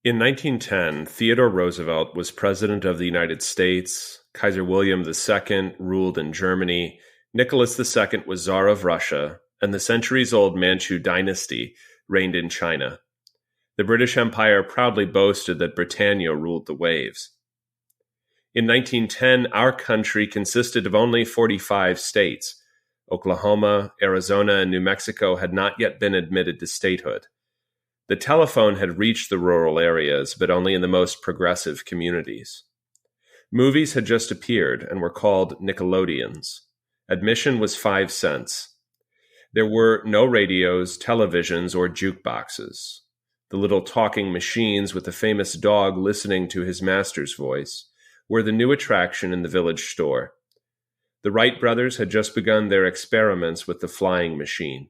In 1910, Theodore Roosevelt was President of the United States, Kaiser William II ruled in Germany, Nicholas II was Tsar of Russia, and the centuries-old Manchu dynasty reigned in China. The British Empire proudly boasted that Britannia ruled the waves. In 1910, our country consisted of only 45 states. Oklahoma, Arizona, and New Mexico had not yet been admitted to statehood. The telephone had reached the rural areas, but only in the most progressive communities. Movies had just appeared and were called Nickelodeons. Admission was 5 cents. There were no radios, televisions, or jukeboxes. The little talking machines with the famous dog listening to his master's voice were the new attraction in the village store. The Wright brothers had just begun their experiments with the flying machine.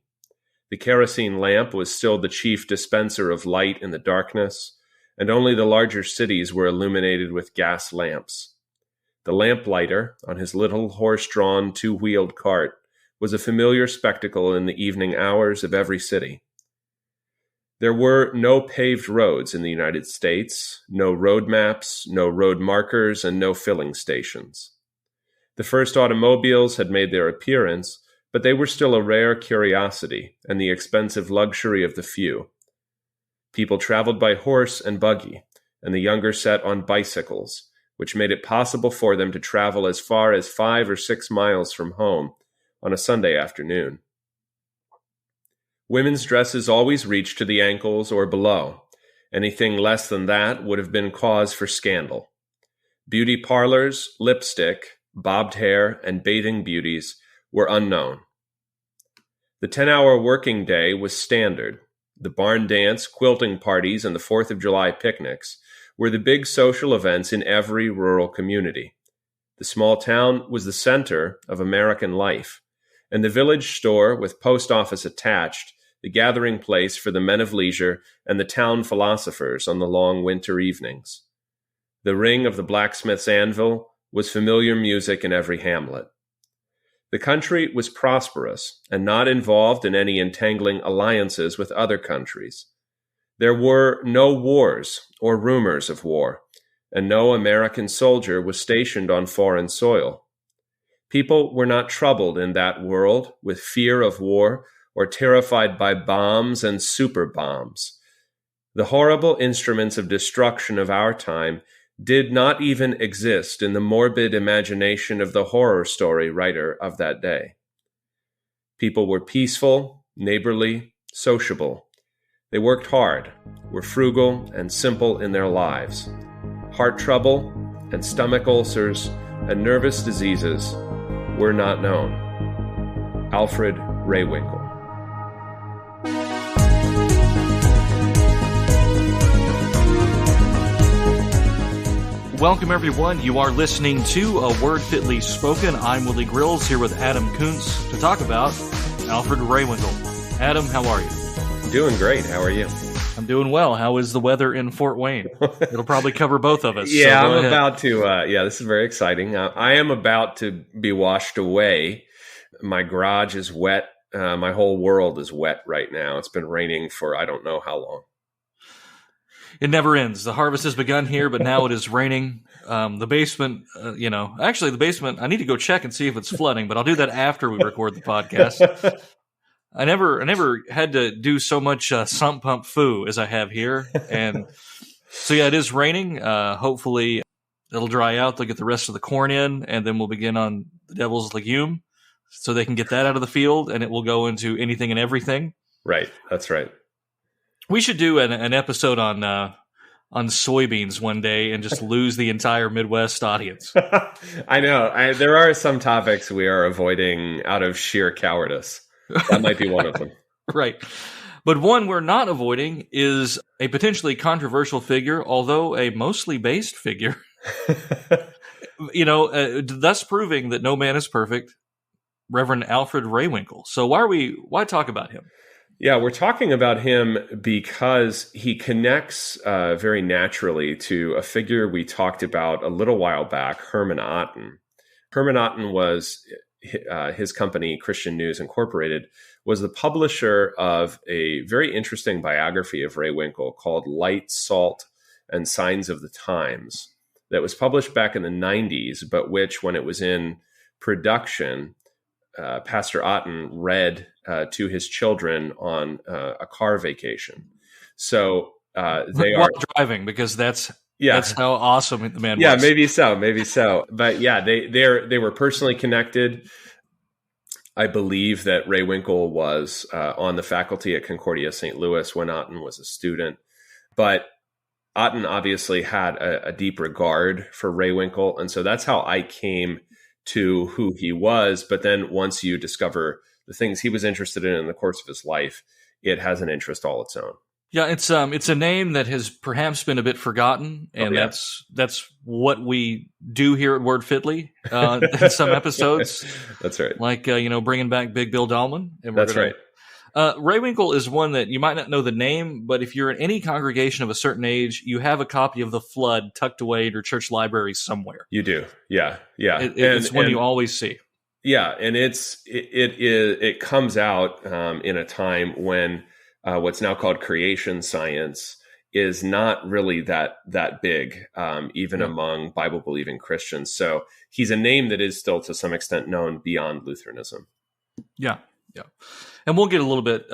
The kerosene lamp was still the chief dispenser of light in the darkness, and only the larger cities were illuminated with gas lamps. The lamplighter, on his little horse-drawn, two-wheeled cart, was a familiar spectacle in the evening hours of every city. There were no paved roads in the United States, no road maps, no road markers, and no filling stations. The first automobiles had made their appearance, but they were still a rare curiosity and the expensive luxury of the few. People traveled by horse and buggy, and the younger set on bicycles, which made it possible for them to travel as far as 5 or 6 miles from home on a Sunday afternoon. Women's dresses always reached to the ankles or below. Anything less than that would have been cause for scandal. Beauty parlors, lipstick, bobbed hair, and bathing beauties were unknown. The 10-hour working day was standard. The barn dance, quilting parties, and the 4th of July picnics were the big social events in every rural community. The small town was the center of American life, and the village store with post office attached, the gathering place for the men of leisure and the town philosophers on the long winter evenings. The ring of the blacksmith's anvil was familiar music in every hamlet. The country was prosperous and not involved in any entangling alliances with other countries. There were no wars or rumors of war, and no American soldier was stationed on foreign soil. People were not troubled in that world with fear of war or terrified by bombs and super bombs. The horrible instruments of destruction of our time did not even exist in the morbid imagination of the horror story writer of that day. People were peaceful, neighborly, sociable. They worked hard, were frugal and simple in their lives. Heart trouble and stomach ulcers and nervous diseases were not known. Alfred Rehwinkel. Welcome, everyone. You are listening to A Word Fitly Spoken. I'm Willie Grills here with Adam Koontz to talk about Alfred Rehwinkel. Adam, how are you? Doing great. How are you? I'm doing well. How is the weather in Fort Wayne? It'll probably cover both of us. Yeah, so I'm about to, this is very exciting. I am about to be washed away. My garage is wet. My whole world is wet right now. It's been raining for I don't know how long. It never ends. The harvest has begun here, but now it is raining. The basement, actually the basement, I need to go check and see if it's flooding, but I'll do that after we record the podcast. I never had to do so much sump pump foo as I have here. And so, yeah, it is raining. Hopefully it'll dry out. They'll get the rest of the corn in, and then we'll begin on the devil's legume so they can get that out of the field, and it will go into anything and everything. Right. That's right. We should do an episode on soybeans one day and just lose the entire Midwest audience. I know. There are some topics we are avoiding out of sheer cowardice. That might be one of them. Right. But one we're not avoiding is a potentially controversial figure, although a mostly based figure. Thus proving that no man is perfect, Reverend Alfred Rehwinkel. So why talk about him? Yeah, we're talking about him because he connects very naturally to a figure we talked about a little while back, Herman Otten. Herman Otten was, his company, Christian News Incorporated, was the publisher of a very interesting biography of Rehwinkel called Light, Salt, and Signs of the Times that was published back in the 90s, but which, when it was in production, Pastor Otten read to his children on a car vacation. So they while are driving, because that's yeah. how awesome the man was. Yeah, maybe so. But yeah, they were personally connected. I believe that Rehwinkel was on the faculty at Concordia St. Louis when Otten was a student. But Otten obviously had a deep regard for Rehwinkel. And so that's how I came to who he was. But then once you discover the things he was interested in the course of his life, it has an interest all its own. Yeah, it's a name that has perhaps been a bit forgotten, and that's what we do here at Word Fitly in some episodes. That's right. Like bringing back Big Bill Dahlman. That's right. Rehwinkel is one that you might not know the name, but if you're in any congregation of a certain age, you have a copy of The Flood tucked away in your church library somewhere. You do, yeah. It's one you always see. Yeah, and it comes out in a time when what's now called creation science is not really that big, even among Bible-believing Christians. So he's a name that is still to some extent known beyond Lutheranism. Yeah. And we'll get a little bit,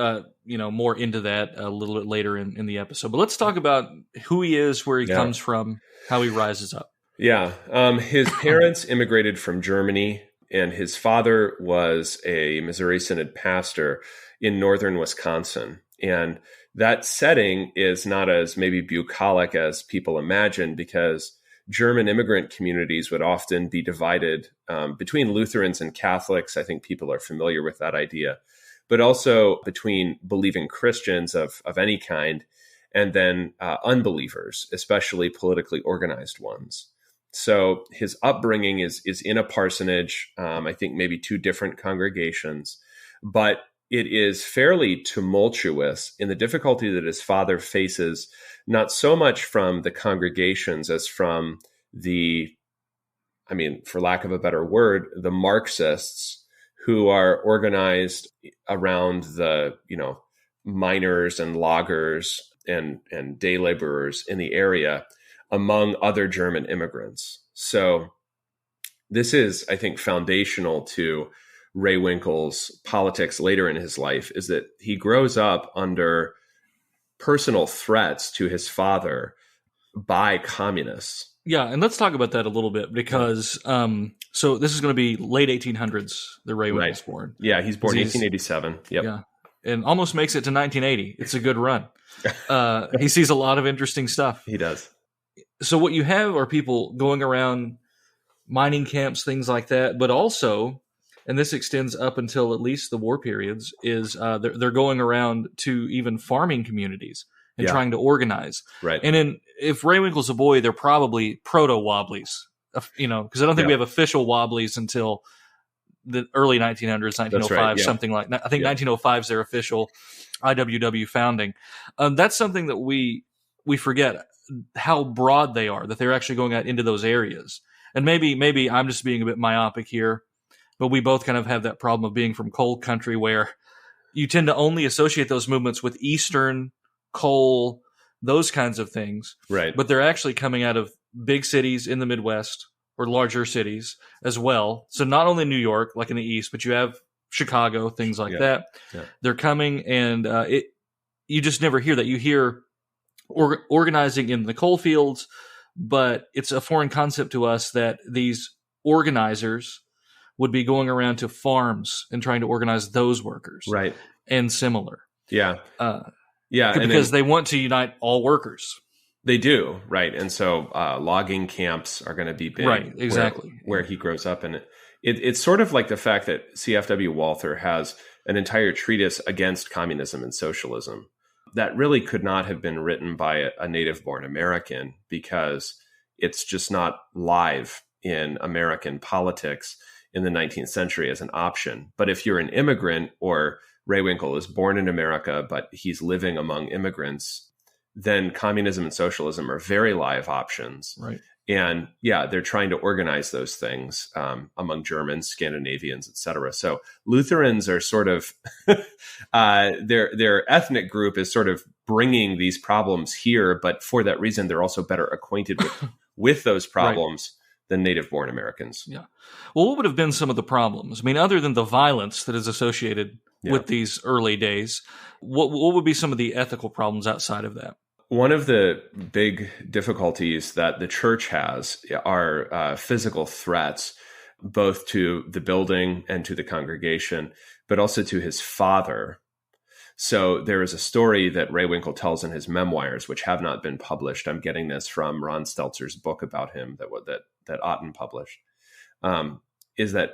more into that a little bit later in the episode. But let's talk about who he is, where he comes from, how he rises up. Yeah. His parents immigrated from Germany, and his father was a Missouri Synod pastor in northern Wisconsin. And that setting is not as maybe bucolic as people imagine, because German immigrant communities would often be divided between Lutherans and Catholics. I think people are familiar with that idea, but also between believing Christians of any kind, and then unbelievers, especially politically organized ones. So his upbringing is in a parsonage, I think maybe two different congregations, but it is fairly tumultuous in the difficulty that his father faces, not so much from the congregations as from for lack of a better word, the Marxists who are organized around the, miners and loggers and day laborers in the area, among other German immigrants. So this is, I think, foundational to Rehwinkel's politics later in his life, is that he grows up under personal threats to his father by communists. Yeah, and let's talk about that a little bit, because so this is going to be late 1800s, the Rehwinkel's born. Yeah, he's born 1887. Yep. Yeah, and almost makes it to 1980. It's a good run. He sees a lot of interesting stuff. He does. So what you have are people going around mining camps, things like that, but also, and this extends up until at least the war periods, is they're going around to even farming communities and trying to organize. Right. And if Rehwinkel's a boy, they're probably proto-wobblies, because I don't think we have official wobblies until the early 1900s, 1905, something like that. I think 1905 is their official IWW founding. That's something that we forget, how broad they are, that they're actually going out into those areas. And maybe I'm just being a bit myopic here, but we both kind of have that problem of being from coal country, where you tend to only associate those movements with Eastern coal, those kinds of things. Right. But they're actually coming out of big cities in the Midwest, or larger cities as well. So not only New York, like in the East, but you have Chicago, things like that. Yeah. They're coming, and you just never hear that. You hear organizing in the coal fields, but it's a foreign concept to us that these organizers would be going around to farms and trying to organize those workers. Right. And similar. Yeah. Because they want to unite all workers. They do. Right. And so logging camps are going to be big. Right. Exactly. Where he grows up. And it's sort of like the fact that C.F.W. Walther has an entire treatise against communism and socialism that really could not have been written by a native-born American, because it's just not live in American politics in the 19th century as an option. But if you're an immigrant, or Rehwinkel is born in America, but he's living among immigrants, then communism and socialism are very live options. Right. And yeah, they're trying to organize those things among Germans, Scandinavians, etc. So Lutherans are sort of their ethnic group is sort of bringing these problems here, but for that reason, they're also better acquainted with those problems than native-born Americans. Yeah. Well, what would have been some of the problems? I mean, other than the violence that is associated with these early days, what would be some of the ethical problems outside of that? One of the big difficulties that the church has are physical threats, both to the building and to the congregation, but also to his father. So there is a story that Rehwinkel tells in his memoirs, which have not been published. I'm getting this from Ron Stelzer's book about him that Otten published, is that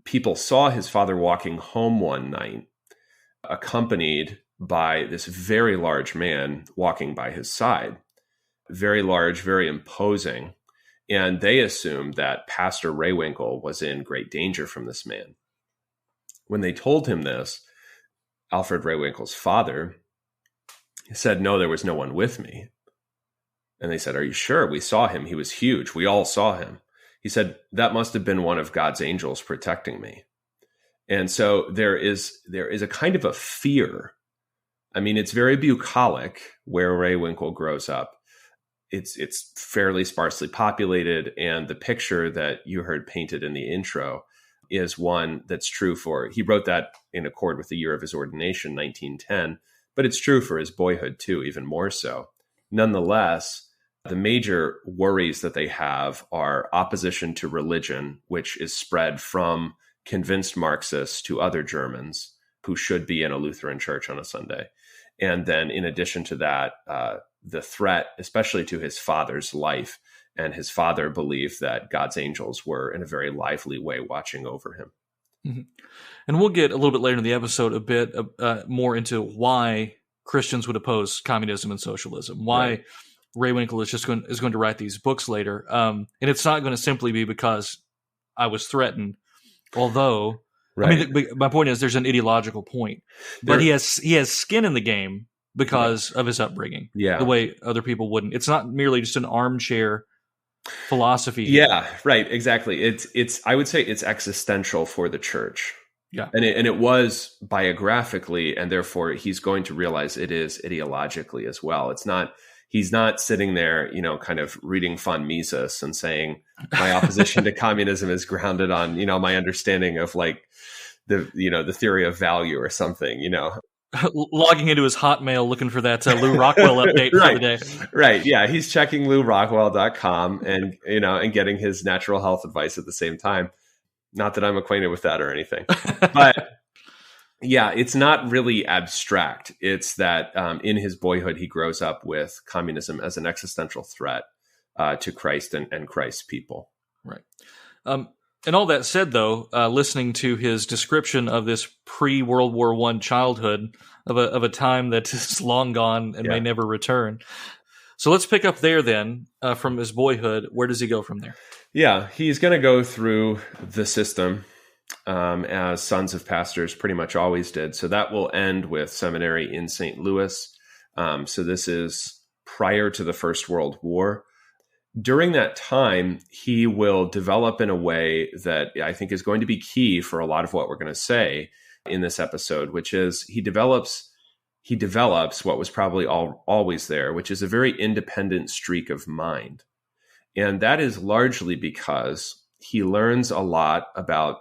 people saw his father walking home one night, accompanied by this very large man walking by his side, very large, very imposing. And they assumed that Pastor Rehwinkel was in great danger from this man. When they told him this, Alfred Rehwinkel's father said, "No, there was no one with me." And they said, "Are you sure? We saw him. He was huge. We all saw him." He said, "That must have been one of God's angels protecting me." And so there is a kind of a fear. I mean, it's very bucolic where Rehwinkel grows up. It's fairly sparsely populated, and the picture that you heard painted in the intro is one that's true for, he wrote that in accord with the year of his ordination, 1910, but it's true for his boyhood too, even more so. Nonetheless, the major worries that they have are opposition to religion, which is spread from convinced Marxists to other Germans who should be in a Lutheran church on a Sunday. And then in addition to that, the threat, especially to his father's life, and his father believed that God's angels were in a very lively way watching over him. Mm-hmm. And we'll get a little bit later in the episode a bit more into why Christians would oppose communism and socialism, why Rehwinkel is going to write these books later. And it's not going to simply be because I was threatened, although... I mean, my point is there's an ideological point, but he has skin in the game because of his upbringing, the way other people wouldn't. It's not merely just an armchair philosophy. Yeah, right, exactly. It's I would say it's existential for the church. Yeah, and it was biographically, and therefore he's going to realize it is ideologically as well. He's not sitting there, kind of reading von Mises and saying my opposition to communism is grounded on, my understanding of like the theory of value or something, Logging into his Hotmail looking for that Lou Rockwell update for the day. Right. Yeah. He's checking LouRockwell.com and, and getting his natural health advice at the same time. Not that I'm acquainted with that or anything, but yeah, it's not really abstract. It's that in his boyhood, he grows up with communism as an existential threat to Christ and Christ's people. Right. And all that said, though, listening to his description of this pre-World War I childhood of a time that is long gone and may never return. So let's pick up there then from his boyhood. Where does he go from there? Yeah, he's going to go through the system as sons of pastors pretty much always did. So that will end with seminary in St. Louis. So this is prior to the First World War. During that time, he will develop in a way that I think is going to be key for a lot of what we're going to say in this episode, which is he develops what was probably always there, which is a very independent streak of mind. And that is largely because he learns a lot about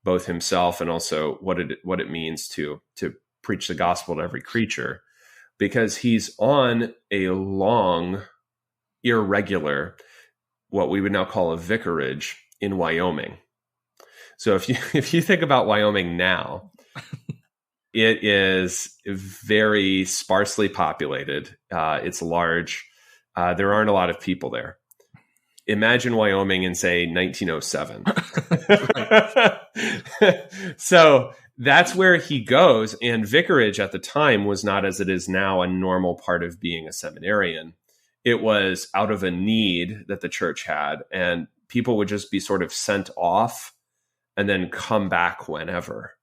both himself and also what it means to preach the gospel to every creature, because he's on a long, irregular, what we would now call a vicarage in Wyoming. So if you think about Wyoming now, it is very sparsely populated. It's large. There aren't a lot of people there. Imagine Wyoming in, say, 1907. So that's where he goes. And vicarage at the time was not, as it is now, a normal part of being a seminarian. It was out of a need that the church had, and people would just be sort of sent off and then come back whenever.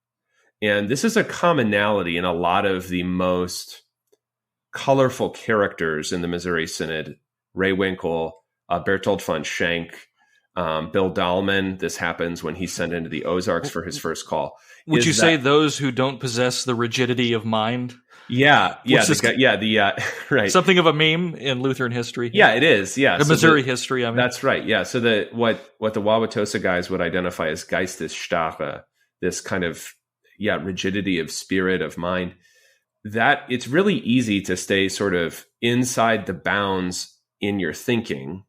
And this is a commonality in a lot of the most colorful characters in the Missouri Synod: Rehwinkel, Bertold von Schenk, Bill Dahlman. This happens when he's sent into the Ozarks for his first call. Would you say those who don't possess the rigidity of mind? Yeah, right. Something of a meme in Lutheran history. Yeah, it is. Yeah, the Missouri history. I mean, that's right. Yeah, so what the Wauwatosa guys would identify as Geistesstarre, this kind of rigidity of spirit, of mind, that it's really easy to stay sort of inside the bounds in your thinking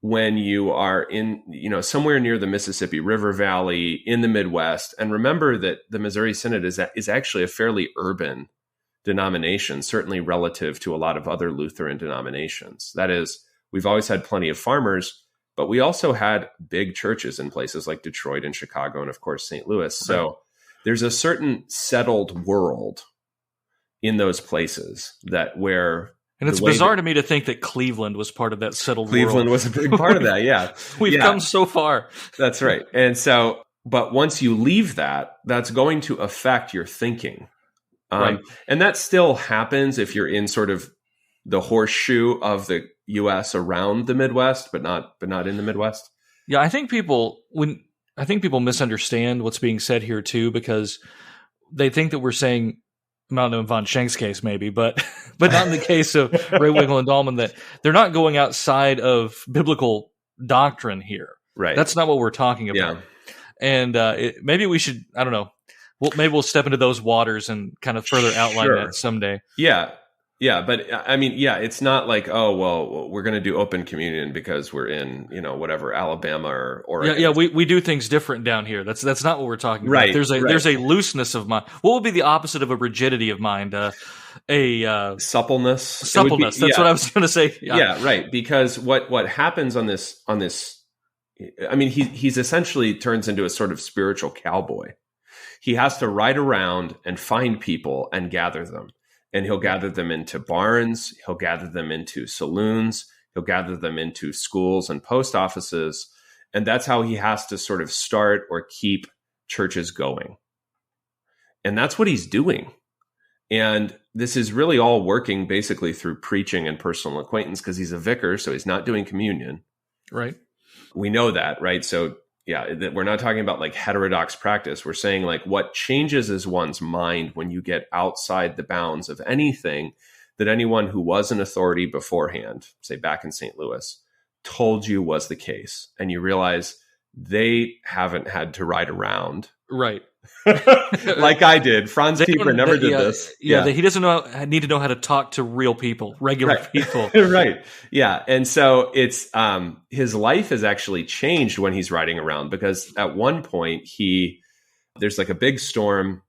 when you are in, somewhere near the Mississippi River Valley in the Midwest. And remember that the Missouri Synod is actually a fairly urban denomination, certainly relative to a lot of other Lutheran denominations. That is, we've always had plenty of farmers, but we also had big churches in places like Detroit and Chicago and, of course, St. Louis. So there's a certain settled world in those places where... And it's bizarre to me to think that Cleveland was part of that settled world. Cleveland was a big part of that, yeah. We've come so far. That's right. And so, but once you leave that, that's going to affect your thinking. Right. And that still happens if you're in sort of the horseshoe of the U.S. around the Midwest, but not in the Midwest. Yeah, I think people misunderstand what's being said here too, because they think that we're saying, not in von Schenk's case maybe, but not in the case of Rehwinkel and Dahlman, that they're not going outside of biblical doctrine here. Right. That's not what we're talking about. Yeah. And maybe we should, I don't know. Maybe we'll step into those waters and kind of further outline that someday. Yeah. Yeah. But I mean, it's not like, oh, well, we're going to do open communion because we're in, whatever, Alabama or Oregon. Yeah. We do things different down here. That's not what we're talking about. There's a looseness of mind. What would be the opposite of a rigidity of mind? Suppleness. Suppleness. That's what I was going to say. Yeah. Right. Because what happens on this, I mean, he's essentially turns into a sort of spiritual cowboy. He has to ride around and find people and gather them. And he'll gather them into barns. He'll gather them into saloons. He'll gather them into schools and post offices. And that's how he has to sort of start or keep churches going. And that's what he's doing. And this is really all working basically through preaching and personal acquaintance, because he's a vicar, so he's not doing communion. Right. We know that, right? So we're not talking about like heterodox practice. We're saying like what changes is one's mind when you get outside the bounds of anything that anyone who was an authority beforehand, say back in St. Louis, told you was the case. And you realize they haven't had to ride around. Right. Like I did. Franz Pieper never did this. Yeah. He doesn't need to know how to talk to real people, regular people. Right. Yeah. And so it's his life has actually changed when he's riding around, because at one point there's like a big storm,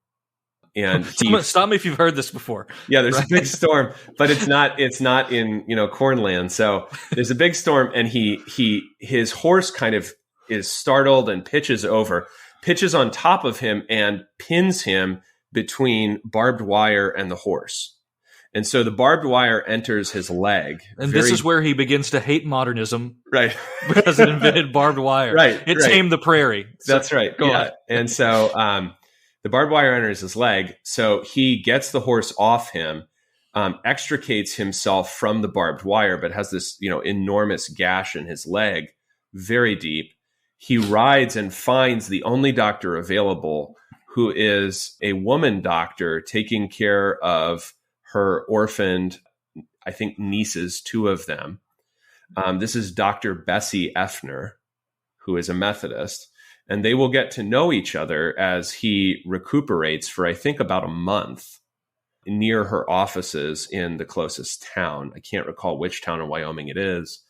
and stop me if you've heard this before. Yeah, there's a big storm, but it's not in cornland. So there's a big storm, and his horse kind of is startled and pitches on top of him and pins him between barbed wire and the horse. And so the barbed wire enters his leg. And this is where he begins to hate modernism. Right. Because it invented barbed wire. Right. It tamed the prairie. That's right. Go on. And so the barbed wire enters his leg. So he gets the horse off him, extricates himself from the barbed wire, but has this, enormous gash in his leg, very deep. He rides and finds the only doctor available, who is a woman doctor taking care of her orphaned, I think, nieces, 2 of them. This is Dr. Bessie Effner, who is a Methodist, and they will get to know each other as he recuperates for, I think, about a month near her offices in the closest town. I can't recall which town in Wyoming it is,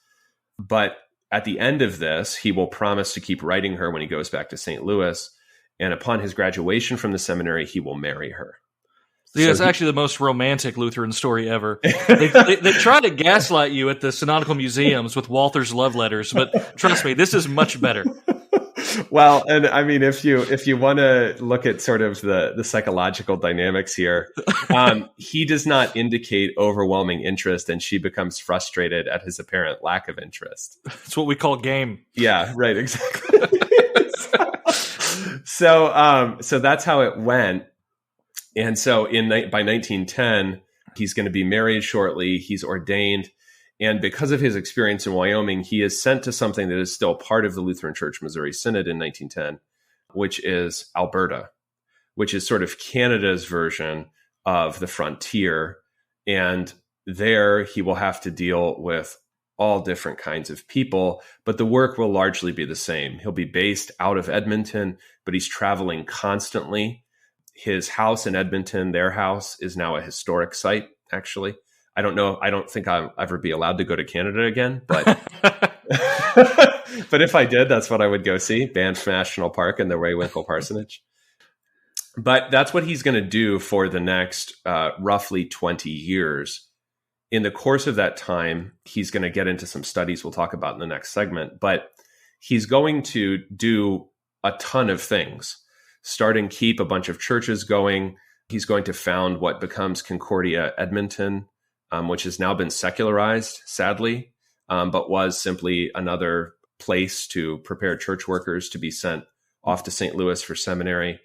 but at the end of this, he will promise to keep writing her when he goes back to St. Louis. And upon his graduation from the seminary, he will marry her. It's actually the most romantic Lutheran story ever. They try to gaslight you at the synodical museums with Walther's love letters, but trust me, this is much better. Well, and I mean, if you want to look at sort of the psychological dynamics here, he does not indicate overwhelming interest, and she becomes frustrated at his apparent lack of interest. That's what we call game. Yeah, right, exactly. So that's how it went. And so by 1910, he's going to be married shortly. He's ordained. And because of his experience in Wyoming, he is sent to something that is still part of the Lutheran Church Missouri Synod in 1910, which is Alberta, which is sort of Canada's version of the frontier. And there he will have to deal with all different kinds of people, but the work will largely be the same. He'll be based out of Edmonton, but he's traveling constantly. His house in Edmonton, their house, is now a historic site, actually. I don't know. I don't think I'll ever be allowed to go to Canada again, but but if I did, that's what I would go see, Banff National Park and the Rehwinkel Parsonage. But that's what he's going to do for the next roughly 20 years. In the course of that time, he's going to get into some studies we'll talk about in the next segment, but he's going to do a ton of things. Start and keep a bunch of churches going. He's going to found what becomes Concordia Edmonton, which has now been secularized, sadly, but was simply another place to prepare church workers to be sent off to St. Louis for seminary.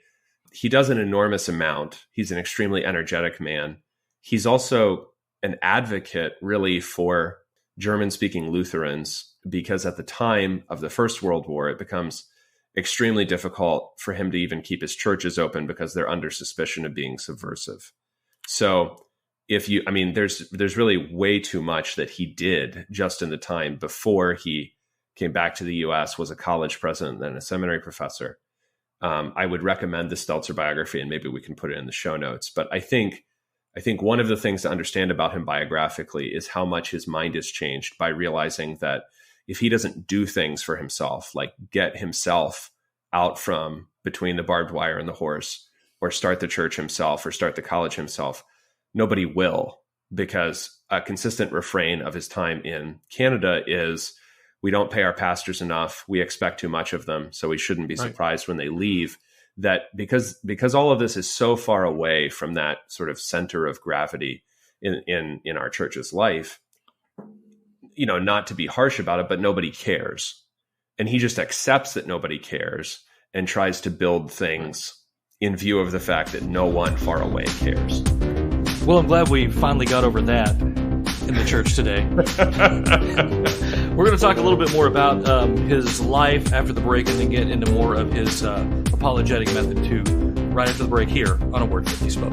He does an enormous amount. He's an extremely energetic man. He's also an advocate, really, for German-speaking Lutherans, because at the time of the First World War, it becomes extremely difficult for him to even keep his churches open because they're under suspicion of being subversive. So there's really way too much that he did just in the time before he came back to the U.S., was a college president, then a seminary professor. I would recommend the Stelzer biography, and maybe we can put it in the show notes. But I think one of the things to understand about him biographically is how much his mind has changed by realizing that if he doesn't do things for himself, like get himself out from between the barbed wire and the horse, or start the church himself, or start the college himself, nobody will, because a consistent refrain of his time in Canada is, we don't pay our pastors enough. We expect too much of them. So we shouldn't be surprised when they leave. That because all of this is so far away from that sort of center of gravity in our church's life, not to be harsh about it, but nobody cares. And he just accepts that nobody cares and tries to build things in view of the fact that no one far away cares. Well, I'm glad we finally got over that in the church today. We're going to talk a little bit more about his life after the break, and then get into more of his apologetic method too, right after the break here on A Word Fitly Spoke.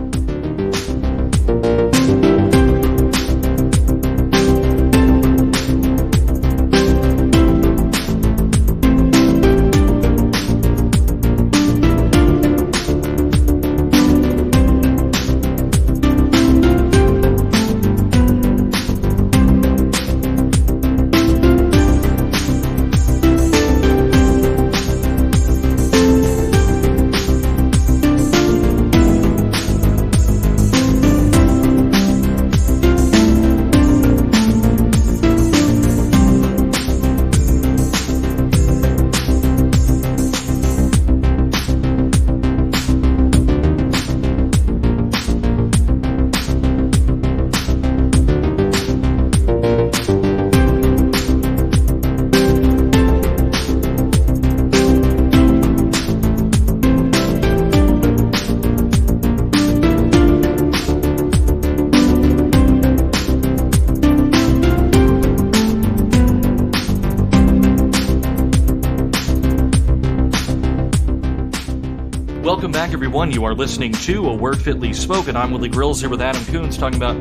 Welcome back, everyone. You are listening to A Word Fitly Spoken. I'm Willie Grills here with Adam Koontz talking about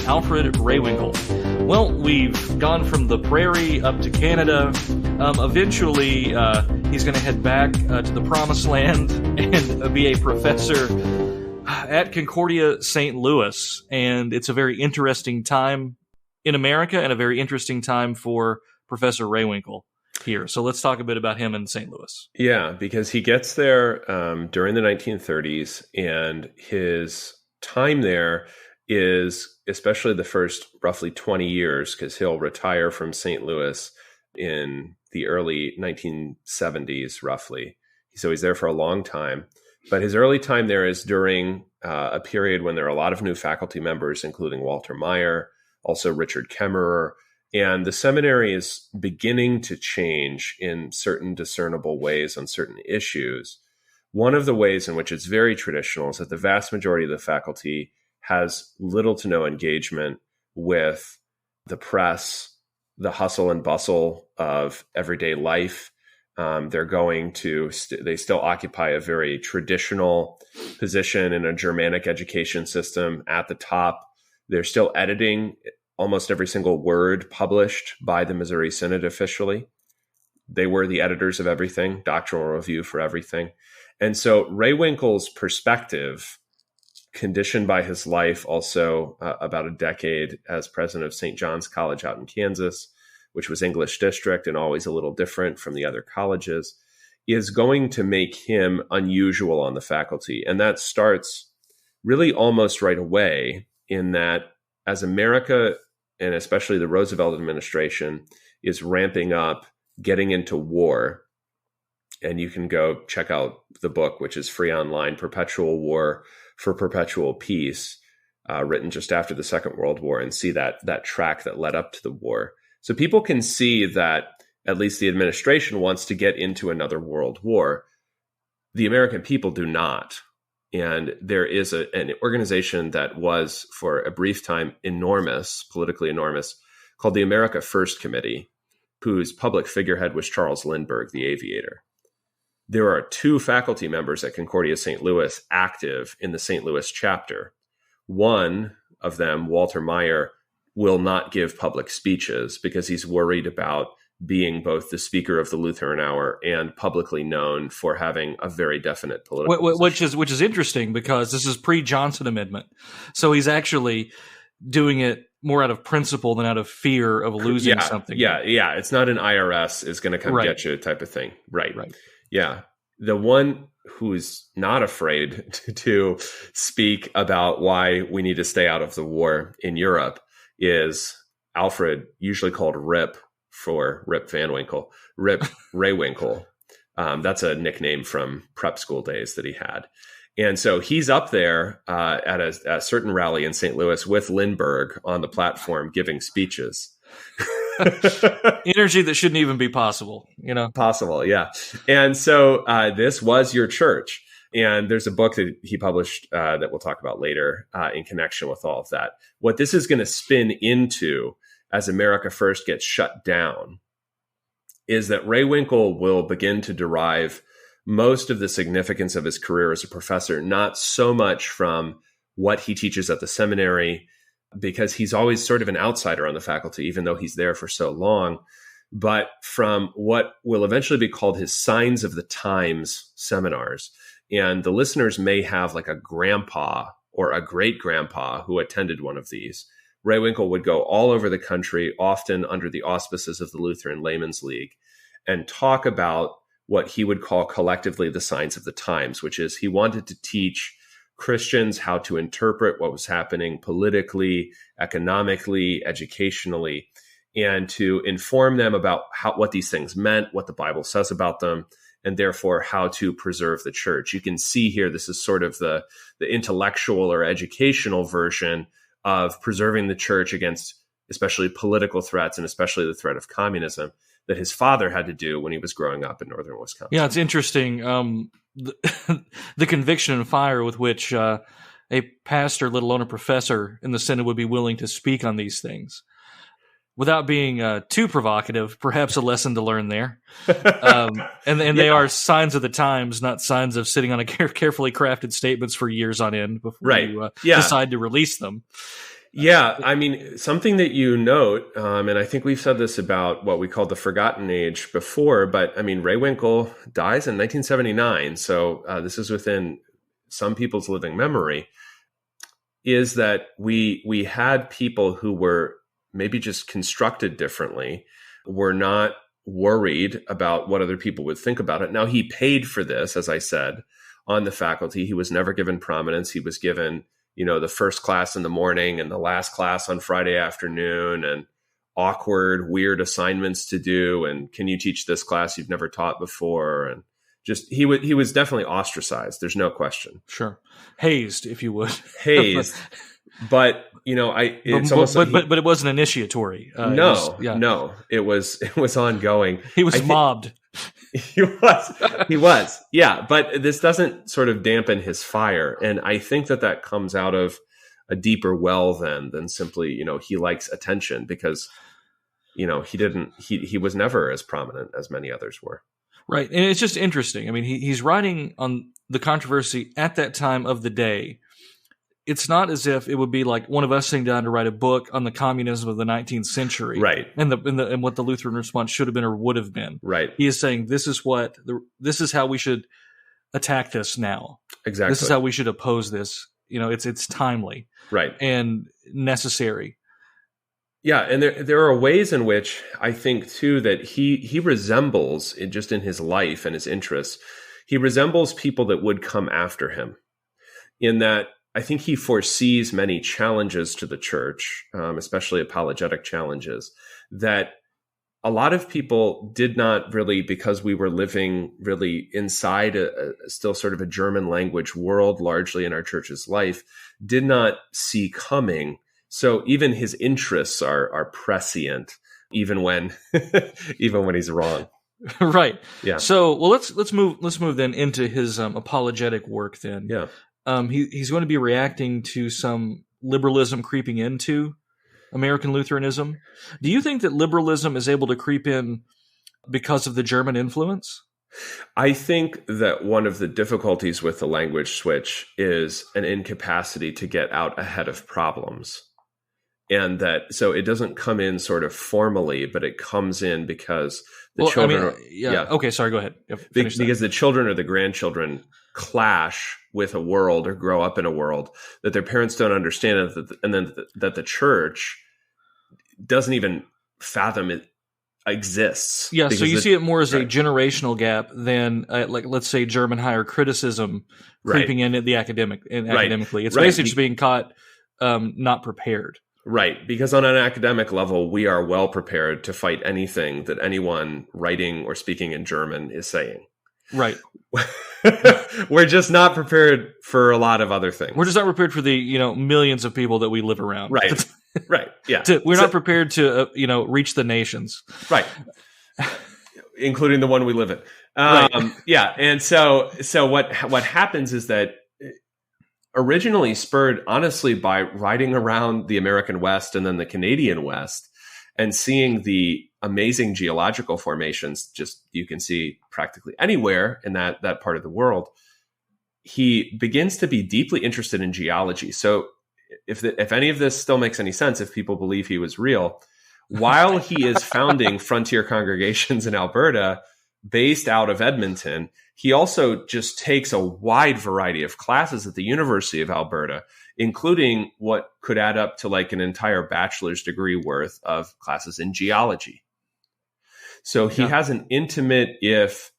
Alfred Rehwinkel. Well, we've gone from the prairie up to Canada. Eventually, he's going to head back to the Promised Land and be a professor at Concordia St. Louis. And it's a very interesting time in America and a very interesting time for Professor Rehwinkel here. So let's talk a bit about him in St. Louis. Yeah, because he gets there during the 1930s, and his time there is, especially the first roughly 20 years, because he'll retire from St. Louis in the early 1970s, roughly. So he's there for a long time. But his early time there is during a period when there are a lot of new faculty members, including Walter Meyer, also Richard Kemmerer. And the seminary is beginning to change in certain discernible ways on certain issues. One of the ways in which it's very traditional is that the vast majority of the faculty has little to no engagement with the press, the hustle and bustle of everyday life. They're going to, they still occupy a very traditional position in a Germanic education system at the top. They're still editing almost every single word published by the Missouri Synod officially. They were the editors of everything, doctrinal review for everything. And so Rehwinkel's perspective, conditioned by his life, also about a decade as president of St. John's College out in Kansas, which was English district and always a little different from the other colleges, is going to make him unusual on the faculty. And that starts really almost right away, in that as America, and especially the Roosevelt administration, is ramping up, getting into war. And you can go check out the book, which is free online, Perpetual War for Perpetual Peace, written just after the Second World War, and see that track that led up to the war. So people can see that at least the administration wants to get into another world war. The American people do not. And there is an organization that was, for a brief time, enormous, politically enormous, called the America First Committee, whose public figurehead was Charles Lindbergh, the aviator. There are 2 faculty members at Concordia St. Louis active in the St. Louis chapter. One of them, Walter Meyer, will not give public speeches because he's worried about being both the speaker of the Lutheran Hour and publicly known for having a very definite political position. Which is interesting, because this is pre-Johnson Amendment. So he's actually doing it more out of principle than out of fear of losing something. Yeah. It's not an IRS is going to come get you type of thing. Right. Yeah. The one who's not afraid to speak about why we need to stay out of the war in Europe is Alfred, usually called Rip for Rip Van Winkle, Rip Rehwinkel. That's a nickname from prep school days that he had. And so he's up there at a certain rally in St. Louis with Lindbergh on the platform giving speeches. Energy that shouldn't even be possible, Possible, yeah. And so this was your church. And there's a book that he published that we'll talk about later in connection with all of that. What this is going to spin into as America First gets shut down is that Rehwinkel will begin to derive most of the significance of his career as a professor, not so much from what he teaches at the seminary, because he's always sort of an outsider on the faculty, even though he's there for so long, but from what will eventually be called his Signs of the Times seminars. And the listeners may have like a grandpa or a great-grandpa who attended one of these. Rehwinkel would go all over the country, often under the auspices of the Lutheran Laymen's League, and talk about what he would call collectively the signs of the times, which is he wanted to teach Christians how to interpret what was happening politically, economically, educationally, and to inform them about what these things meant, what the Bible says about them, and therefore how to preserve the church. You can see here, this is sort of the intellectual or educational version of preserving the church against especially political threats and especially the threat of communism that his father had to do when he was growing up in northern Wisconsin. Yeah, it's interesting. The conviction and fire with which a pastor, let alone a professor in the Synod, would be willing to speak on these things. Without being too provocative, perhaps a lesson to learn there. And they are signs of the times, not signs of sitting on a carefully crafted statements for years on end before you decide to release them. Yeah, I mean, something that you note, and I think we've said this about what we call the forgotten age before, but I mean, Rehwinkel dies in 1979, so this is within some people's living memory, is that we had people who were maybe just constructed differently, were not worried about what other people would think about it. Now, he paid for this, as I said, on the faculty. He was never given prominence. He was given, the first class in the morning and the last class on Friday afternoon, and awkward, weird assignments to do. And can you teach this class you've never taught before? And just, he was definitely ostracized. There's no question. Sure. Hazed, if you would. Hazed. But but it wasn't initiatory. No, it was ongoing. He was mobbed. He was. Yeah. But this doesn't sort of dampen his fire. And I think that comes out of a deeper well than simply, he likes attention because, he was never as prominent as many others were. Right. And it's just interesting. I mean, he's writing on the controversy at that time of the day. It's not as if it would be like one of us sitting down to write a book on the communism of the 19th century, right? And what the Lutheran response should have been or would have been, right? He is saying this is how we should attack this now. Exactly. This is how we should oppose this. It's timely, right, and necessary. Yeah, and there are ways in which I think too that he resembles in his life and his interests. He resembles people that would come after him, in that I think he foresees many challenges to the church, especially apologetic challenges, that a lot of people did not really, because we were living really inside still sort of a German language world, largely in our church's life, did not see coming. So even his interests are prescient, even when he's wrong. Right. Yeah. So let's move then into his apologetic work then. Yeah. He's going to be reacting to some liberalism creeping into American Lutheranism. Do you think that liberalism is able to creep in because of the German influence? I think that one of the difficulties with the language switch is an incapacity to get out ahead of problems. And so it doesn't come in sort of formally, but it comes in because the children... Okay, sorry, go ahead. Because the children or the grandchildren clash with a world or grow up in a world that their parents don't understand, and then that the church doesn't even fathom it exists. Yeah, so you see it more as a generational gap than, let's say, German higher criticism creeping in at the academically. It's basically just being caught not prepared. Right, because on an academic level, we are well prepared to fight anything that anyone writing or speaking in German is saying. Right. We're just not prepared for a lot of other things. We're just not prepared for the millions of people that we live around. Right. Right. Yeah. We're not prepared to reach the nations. Right. Including the one we live in. Right. Yeah. And so what happens is that originally spurred honestly by riding around the American West and then the Canadian West and seeing the amazing geological formations you can see practically anywhere in that part of the world, he begins to be deeply interested in geology. So if any of this still makes any sense, if people believe he was real, while he is founding frontier congregations in Alberta based out of Edmonton, he also just takes a wide variety of classes at the University of Alberta, including what could add up to like an entire bachelor's degree worth of classes in geology. So he has an intimate, if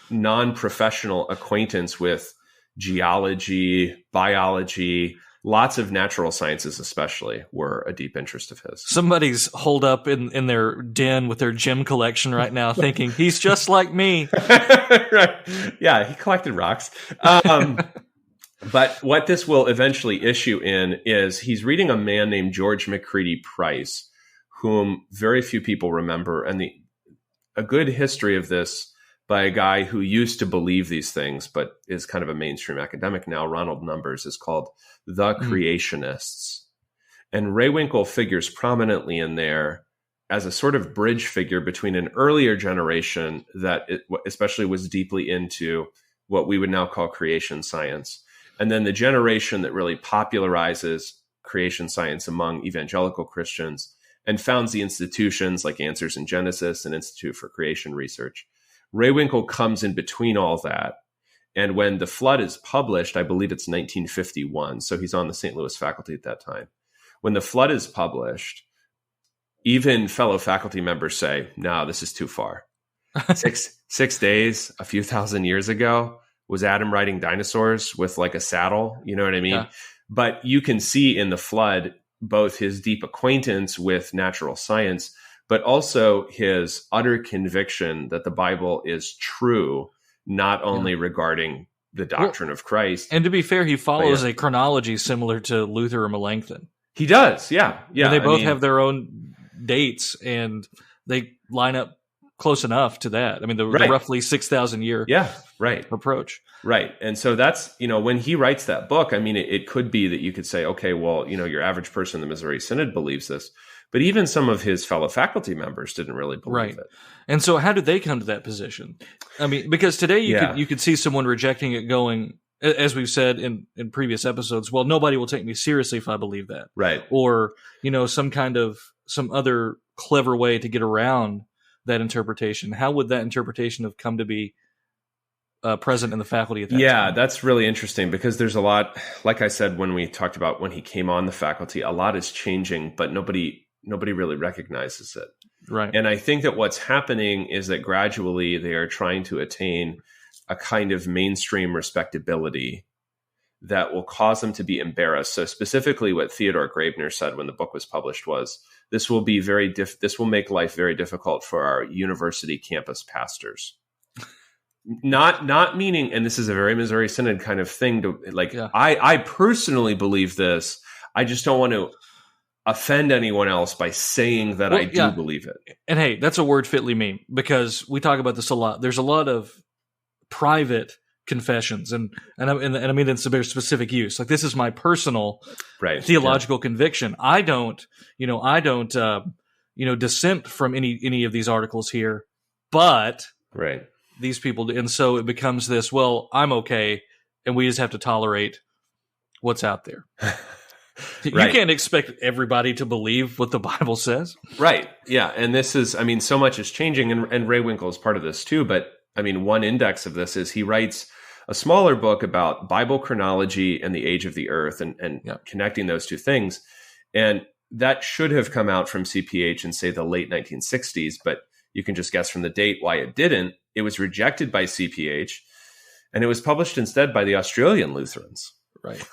non-professional, acquaintance with geology, biology, lots of natural sciences especially were a deep interest of his. Somebody's holed up in their den with their gem collection right now thinking, he's just like me. Right. Yeah, he collected rocks. But what this will eventually issue in is he's reading a man named George McCready Price, whom very few people remember, and a good history of this by a guy who used to believe these things, but is kind of a mainstream academic now, Ronald Numbers, is called The Creationists. And Rehwinkel figures prominently in there as a sort of bridge figure between an earlier generation that especially was deeply into what we would now call creation science, and then the generation that really popularizes creation science among evangelical Christians and founds the institutions like Answers in Genesis and Institute for Creation Research. Rehwinkel comes in between all that. And when The Flood is published, I believe it's 1951, so he's on the St. Louis faculty at that time. When The Flood is published, even fellow faculty members say, no, this is too far. 6 days, a few thousand years ago, was Adam riding dinosaurs with like a saddle? You know what I mean? Yeah. But you can see in The Flood both his deep acquaintance with natural science, but also his utter conviction that the Bible is true, not only regarding the doctrine of Christ. And to be fair, he follows a chronology similar to Luther or Melanchthon. He does, yeah. And they both have their own dates, and they line up close enough to that. I mean, the roughly 6,000 year approach. Right. And so that's, when he writes that book, I mean, it could be that you could say, okay, well, your average person in the Missouri Synod believes this, but even some of his fellow faculty members didn't really believe it. And so how did they come to that position? I mean, because today you could see someone rejecting it going, as we've said in previous episodes, well, nobody will take me seriously if I believe that. Right. Or, some other clever way to get around that interpretation. How would that interpretation have come to be present in the faculty at that time? Yeah, that's really interesting because there's a lot, like I said, when we talked about when he came on the faculty, a lot is changing, but nobody really recognizes it. Right. And I think that what's happening is that gradually they are trying to attain a kind of mainstream respectability that will cause them to be embarrassed. So specifically what Theodore Graebner said when the book was published was, this will be this will make life very difficult for our university campus pastors. Not meaning, and this is a very Missouri Synod kind of thing to I personally believe this. I just don't want to offend anyone else by saying that I do believe it. And hey, that's a word fitly meme because we talk about this a lot. There's a lot of private confessions and I mean in some specific use. Like this is my personal theological conviction. I don't dissent from any of these articles here, but these people do. And so it becomes this, well, I'm okay and we just have to tolerate what's out there. You can't expect everybody to believe what the Bible says. Right. Yeah. And this is, I mean, so much is changing and Rehwinkel is part of this too. But I mean, one index of this is he writes a smaller book about Bible chronology and the age of the earth and connecting those two things. And that should have come out from CPH in, say, the late 1960s, but you can just guess from the date why it didn't. It was rejected by CPH, and it was published instead by the Australian Lutherans. Right.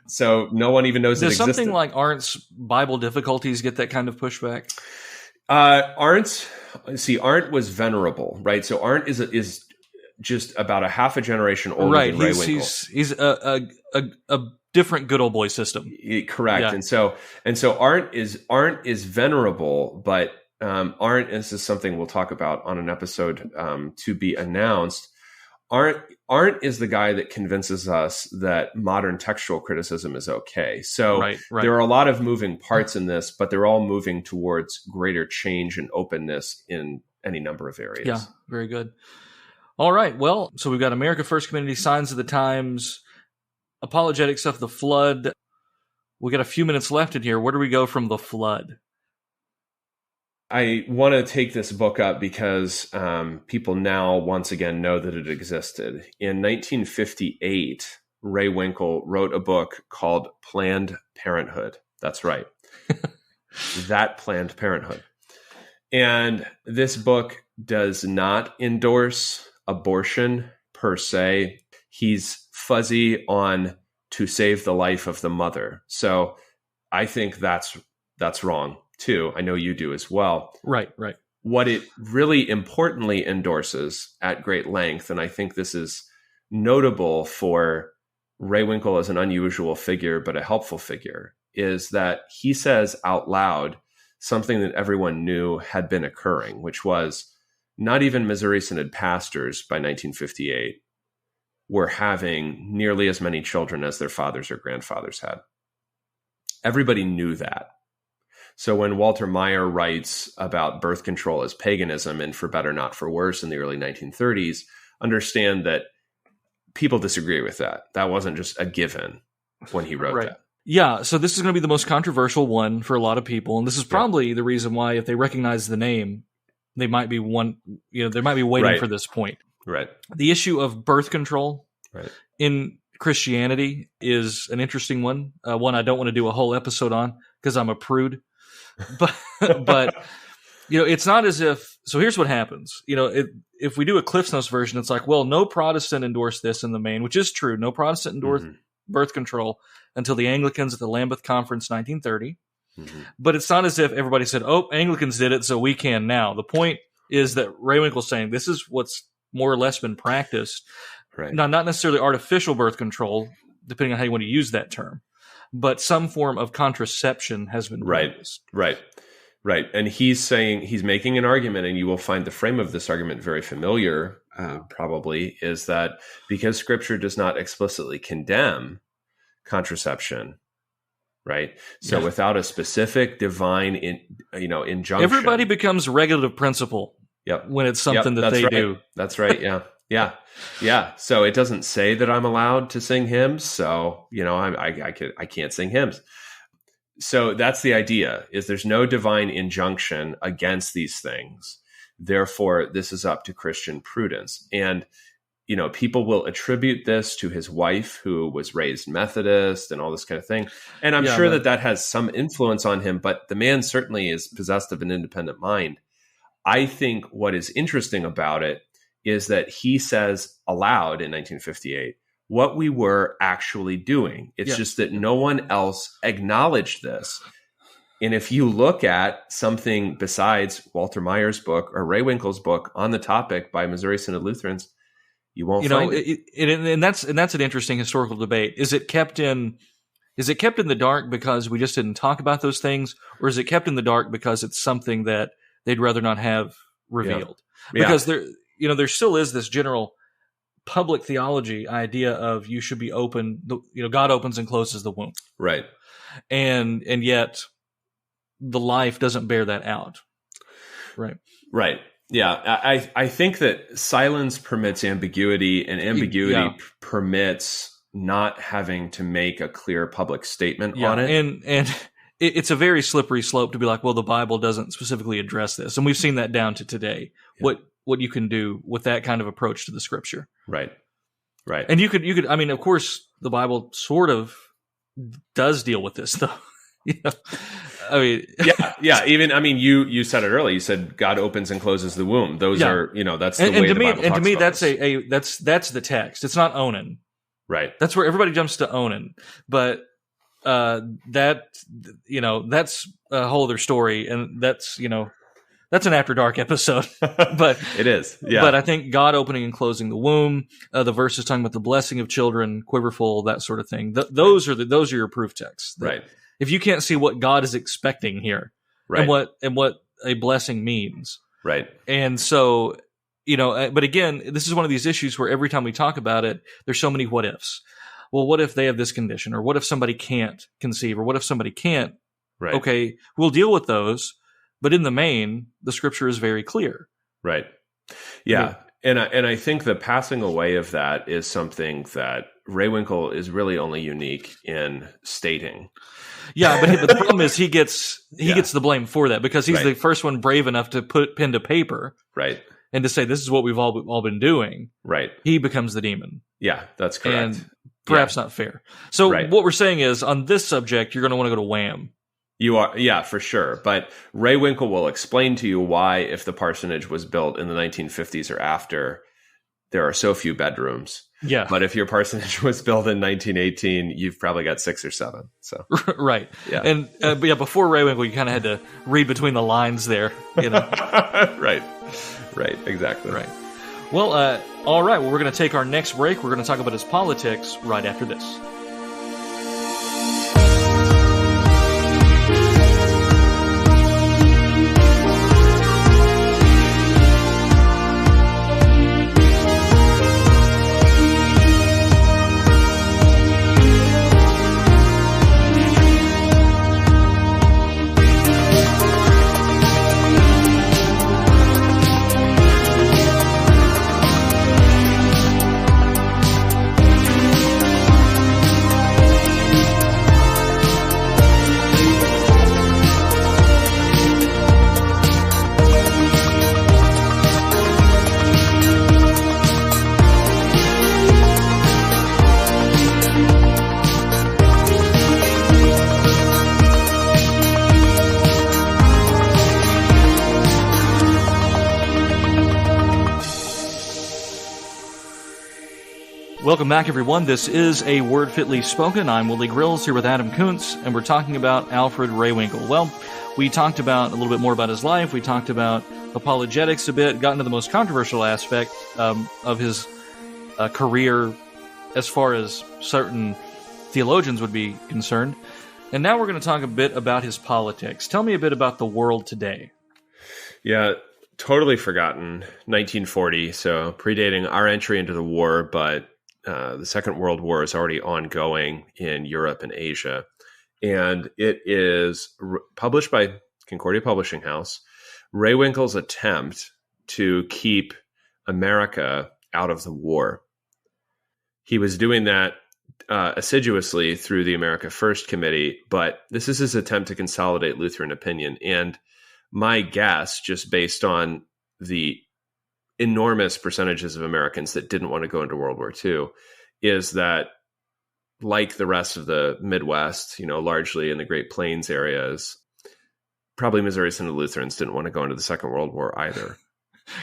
So no one even knows it existed. Does something like Arndt's Bible Difficulties get that kind of pushback? Arndt was venerable, right? So Arndt is just about a half a generation older than Rehwinkel. He's a different good old boy system. Correct. Yeah. And so Arndt is venerable, but Arndt, and this is something we'll talk about on an episode to be announced. Arndt is the guy that convinces us that modern textual criticism is okay. So there are a lot of moving parts in this, but they're all moving towards greater change and openness in any number of areas. Yeah, very good. All right. Well, so we've got America First Community, Signs of the Times, Apologetics of the Flood. We got a few minutes left in here. Where do we go from the flood? I want to take this book up because people now once again know that it existed. In 1958, Rehwinkel wrote a book called Planned Parenthood. That's right. That Planned Parenthood. And this book does not endorse abortion per se. He's fuzzy on to save the life of the mother. So I think that's wrong too. I know you do as well. Right. What it really importantly endorses at great length, and I think this is notable for Rehwinkel as an unusual figure, but a helpful figure, is that he says out loud something that everyone knew had been occurring, which was not even Missouri Synod pastors by 1958 were having nearly as many children as their fathers or grandfathers had. Everybody knew that. So when Walter Meyer writes about birth control as paganism and for better, not for worse in the early 1930s, understand that people disagree with that. That wasn't just a given when he wrote that. Yeah, so this is going to be the most controversial one for a lot of people, and this is probably the reason why, if they recognize the name, they might be waiting for this point. Right. The issue of birth control in Christianity is an interesting one. One I don't want to do a whole episode on because I'm a prude. But it's not as if. So here's what happens. If we do a Cliff's Notes version, it's like, well, no Protestant endorsed this in the main, which is true. No Protestant endorsed birth control until the Anglicans at the Lambeth Conference, 1930. But it's not as if everybody said, "Oh, Anglicans did it, so we can now." The point is that Rehwinkel's saying this is what's more or less been practiced. Right. Now, not necessarily artificial birth control, depending on how you want to use that term, but some form of contraception has been practiced. Right. Right. And he's making an argument, and you will find the frame of this argument very familiar, probably, is that because Scripture does not explicitly condemn contraception, right? So without a specific divine injunction, everybody becomes regulative principle. Yep. When it's something that they do. That's right. Yeah. So it doesn't say that I'm allowed to sing hymns. So, I can't sing hymns. So that's the idea, is there's no divine injunction against these things. Therefore, this is up to Christian prudence. And, people will attribute this to his wife, who was raised Methodist and all this kind of thing. And I'm sure that has some influence on him, but the man certainly is possessed of an independent mind. I think what is interesting about it is that he says aloud in 1958 what we were actually doing. It's just that no one else acknowledged this. And if you look at something besides Walter Mayer's book or Rehwinkel's book on the topic by Missouri Synod Lutherans, you won't find it. And that's an interesting historical debate. Is it kept in the dark because we just didn't talk about those things, or is it kept in the dark because it's something that they'd rather not have revealed? Because there still is this general public theology idea of you should be open. God opens and closes the womb, right? And yet the life doesn't bear that out, right? Right. Yeah, I think that silence permits ambiguity, and ambiguity permits not having to make a clear public statement on it. And it's a very slippery slope to be like, well, the Bible doesn't specifically address this, and we've seen that down to today. Yeah. What you can do with that kind of approach to the Scripture, right? And you could. I mean, of course, the Bible sort of does deal with this, though. I mean, Even you said it earlier. You said God opens and closes the womb. Those are that's the way the Bible talks about. And to me, that's the text. It's not Onan, right? That's where everybody jumps to Onan, but that's a whole other story, and that's an After Dark episode. But it is, yeah. But I think God opening and closing the womb, the verses talking about the blessing of children, quiverful, that sort of thing. Those are your proof texts, right? If you can't see what God is expecting here, right, and what a blessing means, right, and so but again, this is one of these issues where every time we talk about it, there's so many what ifs. Well, what if they have this condition, or what if somebody can't conceive, or what if somebody can't? Right. Okay, we'll deal with those, but in the main, the Scripture is very clear. Right. Yeah. And I think the passing away of that is something that Rehwinkel is really only unique in stating. Yeah, but the problem is he gets the blame for that, because he's the first one brave enough to put pen to paper, right, and to say this is what we've all been doing. Right. He becomes the demon. Yeah, that's correct. And perhaps not fair. So what we're saying is, on this subject, you're going to want to go to Wham. You are, yeah, for sure. But Rehwinkel will explain to you why, if the parsonage was built in the 1950s or after, there are so few bedrooms. Yeah. But if your parsonage was built in 1918, you've probably got 6 or 7. So right. Yeah. And before Rehwinkel, you kind of had to read between the lines there. Right. Exactly. Right. Well, all right. Well, we're going to take our next break. We're going to talk about his politics right after this. Welcome back, everyone. This is A Word Fitly Spoken. I'm Willie Grills here with Adam Koontz, and we're talking about Alfred Rehwinkel. Well, we talked about a little bit more about his life. We talked about apologetics a bit, got into the most controversial aspect of his career as far as certain theologians would be concerned. And now we're going to talk a bit about his politics. Tell me a bit about the world today. Yeah, totally forgotten. 1940, so predating our entry into the war, but the Second World War is already ongoing in Europe and Asia. And it is published by Concordia Publishing House. Rehwinkel's attempt to keep America out of the war. He was doing that assiduously through the America First Committee, but this is his attempt to consolidate Lutheran opinion. And my guess, just based on the enormous percentages of Americans that didn't want to go into World War II, is that like the rest of the Midwest, largely in the Great Plains areas, probably Missouri Synod Lutherans didn't want to go into the Second World War either.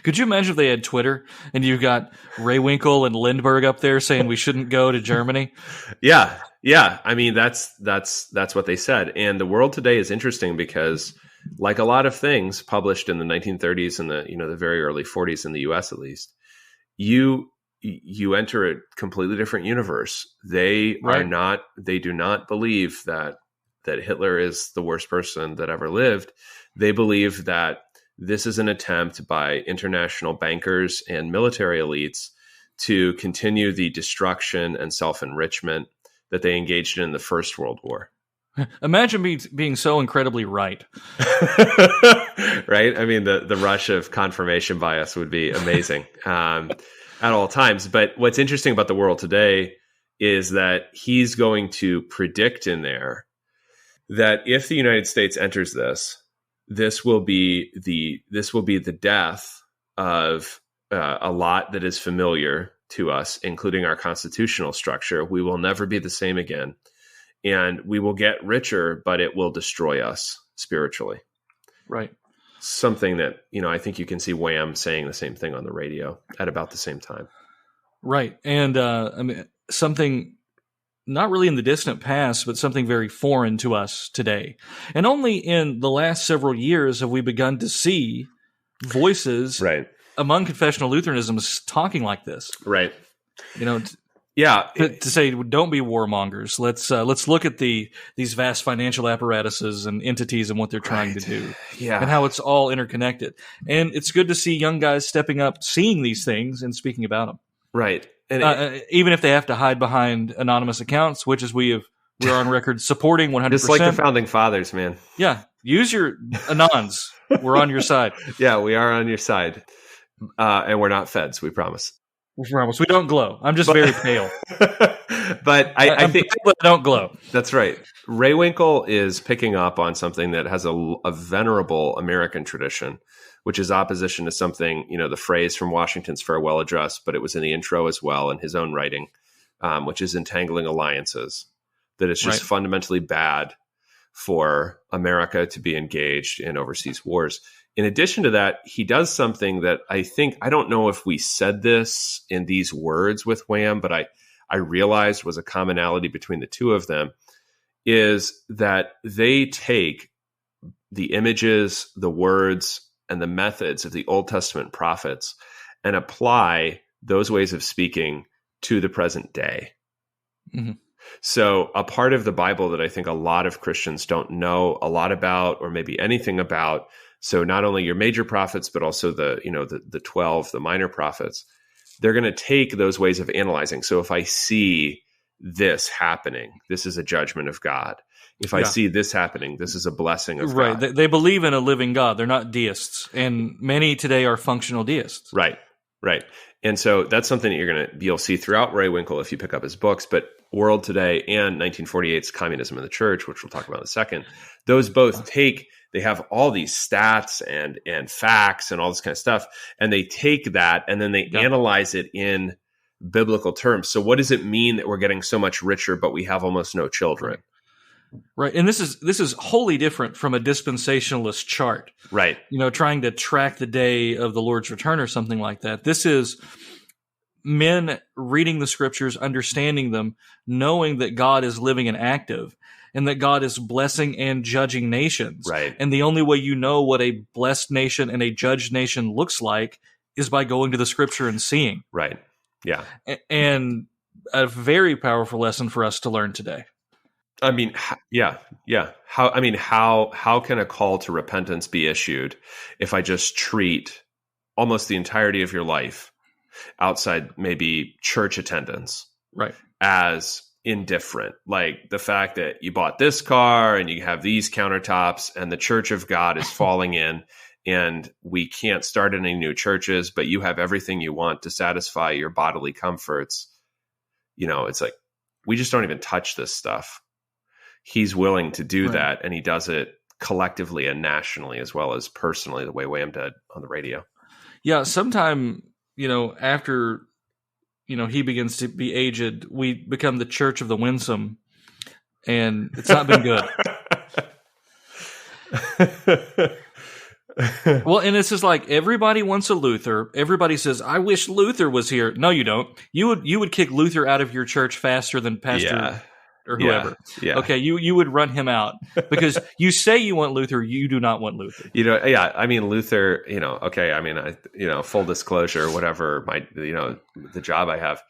Could you imagine if they had Twitter and you've got Rehwinkel and Lindbergh up there saying we shouldn't go to Germany? Yeah. I mean, that's what they said. And the world today is interesting because, like a lot of things published in the 1930s and the very early 40s in the U.S. at least, you enter a completely different universe. They do not believe that Hitler is the worst person that ever lived. They believe that this is an attempt by international bankers and military elites to continue the destruction and self-enrichment that they engaged in the First World War. Imagine being so incredibly right. Right? I mean, the rush of confirmation bias would be amazing at all times. But what's interesting about the world today is that he's going to predict in there that if the United States enters this will be the death of a lot that is familiar to us, including our constitutional structure. We will never be the same again. And we will get richer, but it will destroy us spiritually. Right. Something that, I think you can see Wham saying the same thing on the radio at about the same time. Right. And I mean, something not really in the distant past, but something very foreign to us today. And only in the last several years have we begun to see voices among confessional Lutheranism talking like this. Right. To say don't be warmongers. Let's look at these vast financial apparatuses and entities and what they're trying to do, and how it's all interconnected. And it's good to see young guys stepping up, seeing these things and speaking about them. Right. And even if they have to hide behind anonymous accounts, which is we're on record supporting 100%. Just like the founding fathers, man. Yeah, use your anons. We're on your side. Yeah, we are on your side, and we're not feds. We promise. We promise. We don't glow. I'm just very pale. But I think I don't glow. That's right. Rehwinkel is picking up on something that has a venerable American tradition, which is opposition to something, the phrase from Washington's farewell address, but it was in the intro as well in his own writing, which is entangling alliances, that it's just fundamentally bad for America to be engaged in overseas wars. In addition to that, he does something that I don't know if we said this in these words with Wham, but I realized was a commonality between the two of them, is that they take the images, the words, and the methods of the Old Testament prophets and apply those ways of speaking to the present day. Mm-hmm. So a part of the Bible that I think a lot of Christians don't know a lot about, or maybe anything about, so not only your major prophets, but also the 12, the minor prophets, they're going to take those ways of analyzing. So if I see this happening, this is a judgment of God. If I see this happening, this is a blessing of God. Right. They believe in a living God. They're not deists. And many today are functional deists. Right. And so that's something that you'll see throughout Rehwinkel if you pick up his books. But World Today and 1948's Communism in the Church, which we'll talk about in a second, those both they have all these stats and facts and all this kind of stuff. And they take that and then they analyze it in biblical terms. So what does it mean that we're getting so much richer, but we have almost no children? Right. And this is wholly different from a dispensationalist chart. Right. Trying to track the day of the Lord's return or something like that. This is men reading the scriptures, understanding them, knowing that God is living and active, and that God is blessing and judging nations. Right. And the only way you know what a blessed nation and a judged nation looks like is by going to the scripture and seeing. Right. Yeah. And a very powerful lesson for us to learn today. I mean, yeah. How can a call to repentance be issued if I just treat almost the entirety of your life outside maybe church attendance Right. as indifferent? Like the fact that you bought this car and you have these countertops and the church of God is falling in and we can't start any new churches, but you have everything you want to satisfy your bodily comforts. It's like, we just don't even touch this stuff. He's willing to do that, and he does it collectively and nationally as well as personally, the way Wham did on the radio. Yeah, sometime, after, he begins to be aged, we become the Church of the Winsome, and it's not been good. Well, and it's just like everybody wants a Luther. Everybody says, "I wish Luther was here." No, you don't. You would kick Luther out of your church faster than Pastor or whoever. Yeah. Okay, you would run him out because you say you want Luther, you do not want Luther. I mean, Luther, okay, I mean, full disclosure, whatever the job I have,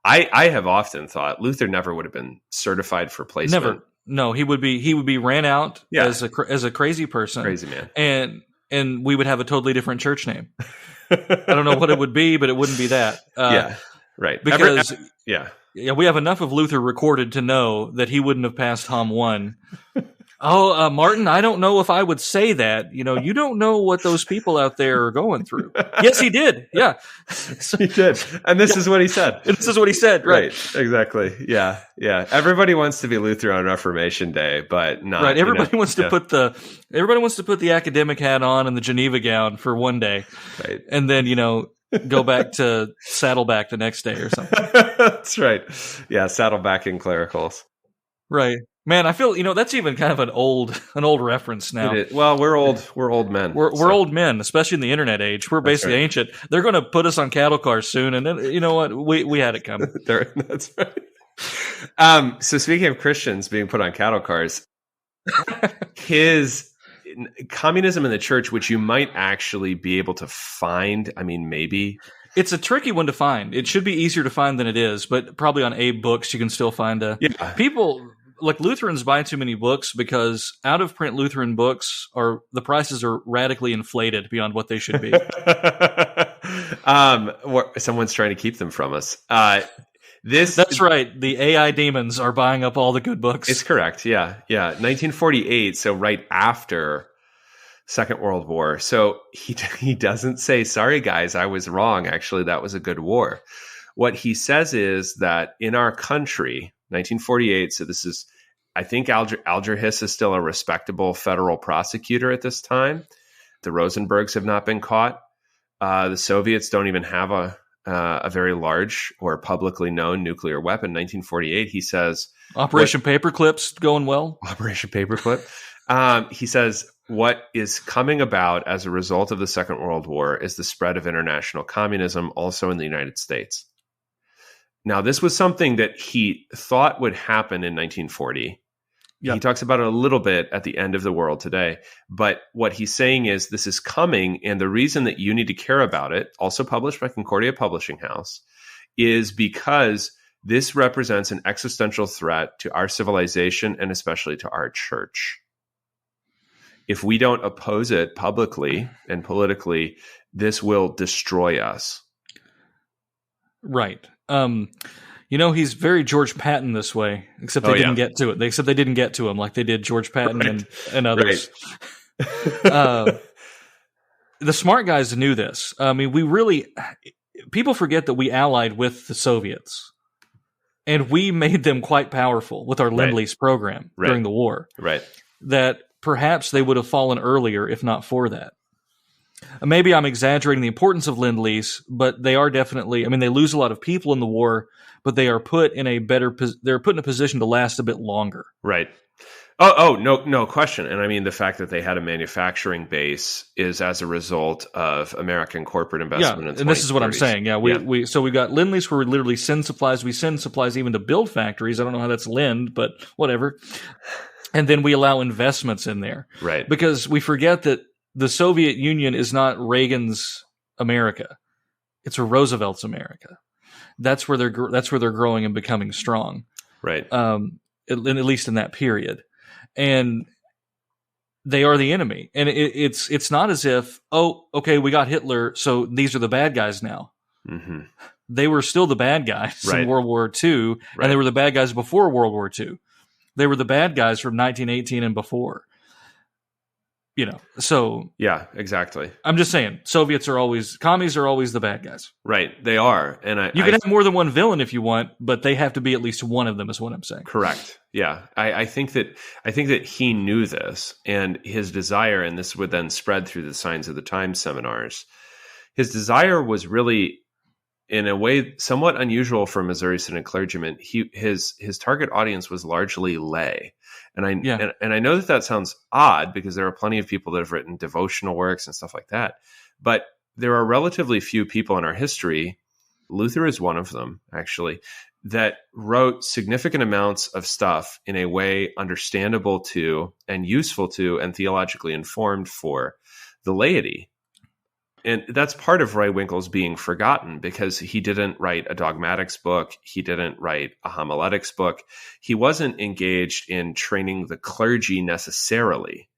I have often thought Luther never would have been certified for placement. Never. No, he would be ran out as a crazy person. Crazy man. And we would have a totally different church name. I don't know what it would be, but it wouldn't be that. Right. Because we have enough of Luther recorded to know that he wouldn't have passed Hom 1. Martin, I don't know if I would say that. You don't know what those people out there are going through. Yes, he did. Yeah. He did. And this is what he said. This is what he said. Right. Exactly. Yeah. Yeah. Everybody wants to be Luther on Reformation Day, but not. Right. Everybody wants to put the academic hat on and the Geneva gown for one day. Right. And then, go back to Saddleback the next day or something. That's right. Yeah. Saddleback and clericals. Right. Man, I feel that's even kind of an old reference now. Well, we're old men. We're old men, especially in the internet age. We're basically ancient. They're going to put us on cattle cars soon, and then you know what? We had it coming. That's right. So speaking of Christians being put on cattle cars, his communism in the church, which you might actually be able to find. I mean, maybe. It's a tricky one to find. It should be easier to find than it is, but probably on Abe Books you can still find people. Like Lutherans buy too many books because out of print Lutheran books the prices are radically inflated beyond what they should be. Someone's trying to keep them from us. That's right. The AI demons are buying up all the good books. It's correct. Yeah. 1948. So right after Second World War. So he doesn't say, "Sorry guys, I was wrong. Actually, that was a good war." What he says is that in our country, 1948. So this is, I think Alger Hiss is still a respectable federal prosecutor at this time. The Rosenbergs have not been caught. The Soviets don't even have a very large or publicly known nuclear weapon. 1948, he says, Operation Paperclip's going well. Operation Paperclip. He says, what is coming about as a result of the Second World War is the spread of international communism, also in the United States. Now, this was something that he thought would happen in 1940. Yep. He talks about it a little bit at the end of The World Today. But what he's saying is this is coming, and the reason that you need to care about it, also published by Concordia Publishing House, is because this represents an existential threat to our civilization and especially to our church. If we don't oppose it publicly and politically, this will destroy us. Right. He's very George Patton this way, except they didn't get to it. Except they didn't get to him like they did George Patton and others. Right. The smart guys knew this. I mean, people forget that we allied with the Soviets, and we made them quite powerful with our Lend-Lease program during the war. Right. That perhaps they would have fallen earlier if not for that. Maybe I'm exaggerating the importance of Lend-Lease, but they are definitely. I mean, they lose a lot of people in the war, but they are put in a position to last a bit longer. Right. Oh, no question. And I mean, the fact that they had a manufacturing base is as a result of American corporate investment. Yeah, and this is what I'm saying. Yeah, so we've got Lend-Lease where we literally send supplies. We send supplies even to build factories. I don't know how that's Lend, but whatever. And then we allow investments in there, right? Because we forget that the Soviet Union is not Reagan's America; it's Roosevelt's America. That's where they're growing and becoming strong, right? at least in that period. And they are the enemy. And it's not as if, oh, okay, we got Hitler, so these are the bad guys now. Mm-hmm. They were still the bad guys in World War II, and they were the bad guys before World War II. They were the bad guys from 1918 and before. So yeah, exactly. I'm just saying, commies are always the bad guys. Right, they are. And you can have more than one villain if you want, but they have to be at least one of them, is what I'm saying. Correct. Yeah, I think that he knew this, and his desire, and this would then spread through the Signs of the Times seminars. His desire was really, in a way, somewhat unusual for Missouri Synod clergymen. His target audience was largely lay. And I know that sounds odd, because there are plenty of people that have written devotional works and stuff like that. But there are relatively few people in our history, Luther is one of them, actually, that wrote significant amounts of stuff in a way understandable to and useful to and theologically informed for the laity. And that's part of Rehwinkel's being forgotten, because he didn't write a dogmatics book. He didn't write a homiletics book. He wasn't engaged in training the clergy necessarily.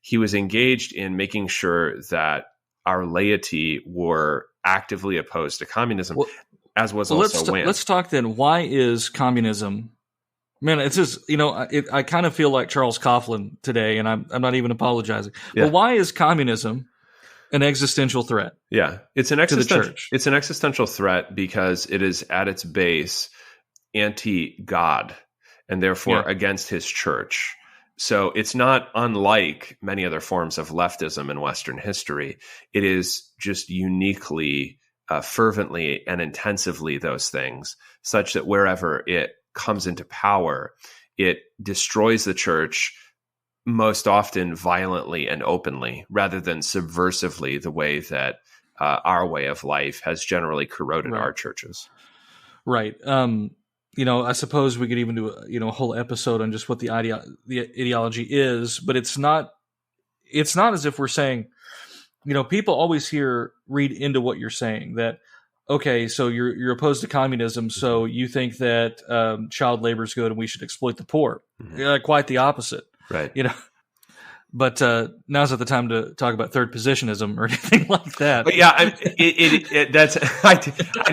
He was engaged in making sure that our laity were actively opposed to communism, as was also Wayne. Let's talk then. Why is communism? Man, it's just, I kind of feel like Charles Coughlin today, and I'm not even apologizing. Yeah. But why is communism an existential threat? Yeah, it's an existential. To the church. It's an existential threat because it is at its base anti-God and therefore against His church. So it's not unlike many other forms of leftism in Western history. It is just uniquely, fervently, and intensively those things, such that wherever it comes into power, it destroys the church, most often violently and openly, rather than subversively, the way that our way of life has generally corroded our churches. Right. I suppose we could even do a whole episode on just what the ideology is, but it's not as if we're saying, people always read into what you're saying that, okay, so you're opposed to communism, so you think that child labor is good and we should exploit the poor. Mm-hmm. Quite the opposite. Right. But now's not the time to talk about third positionism or anything like that. But yeah, I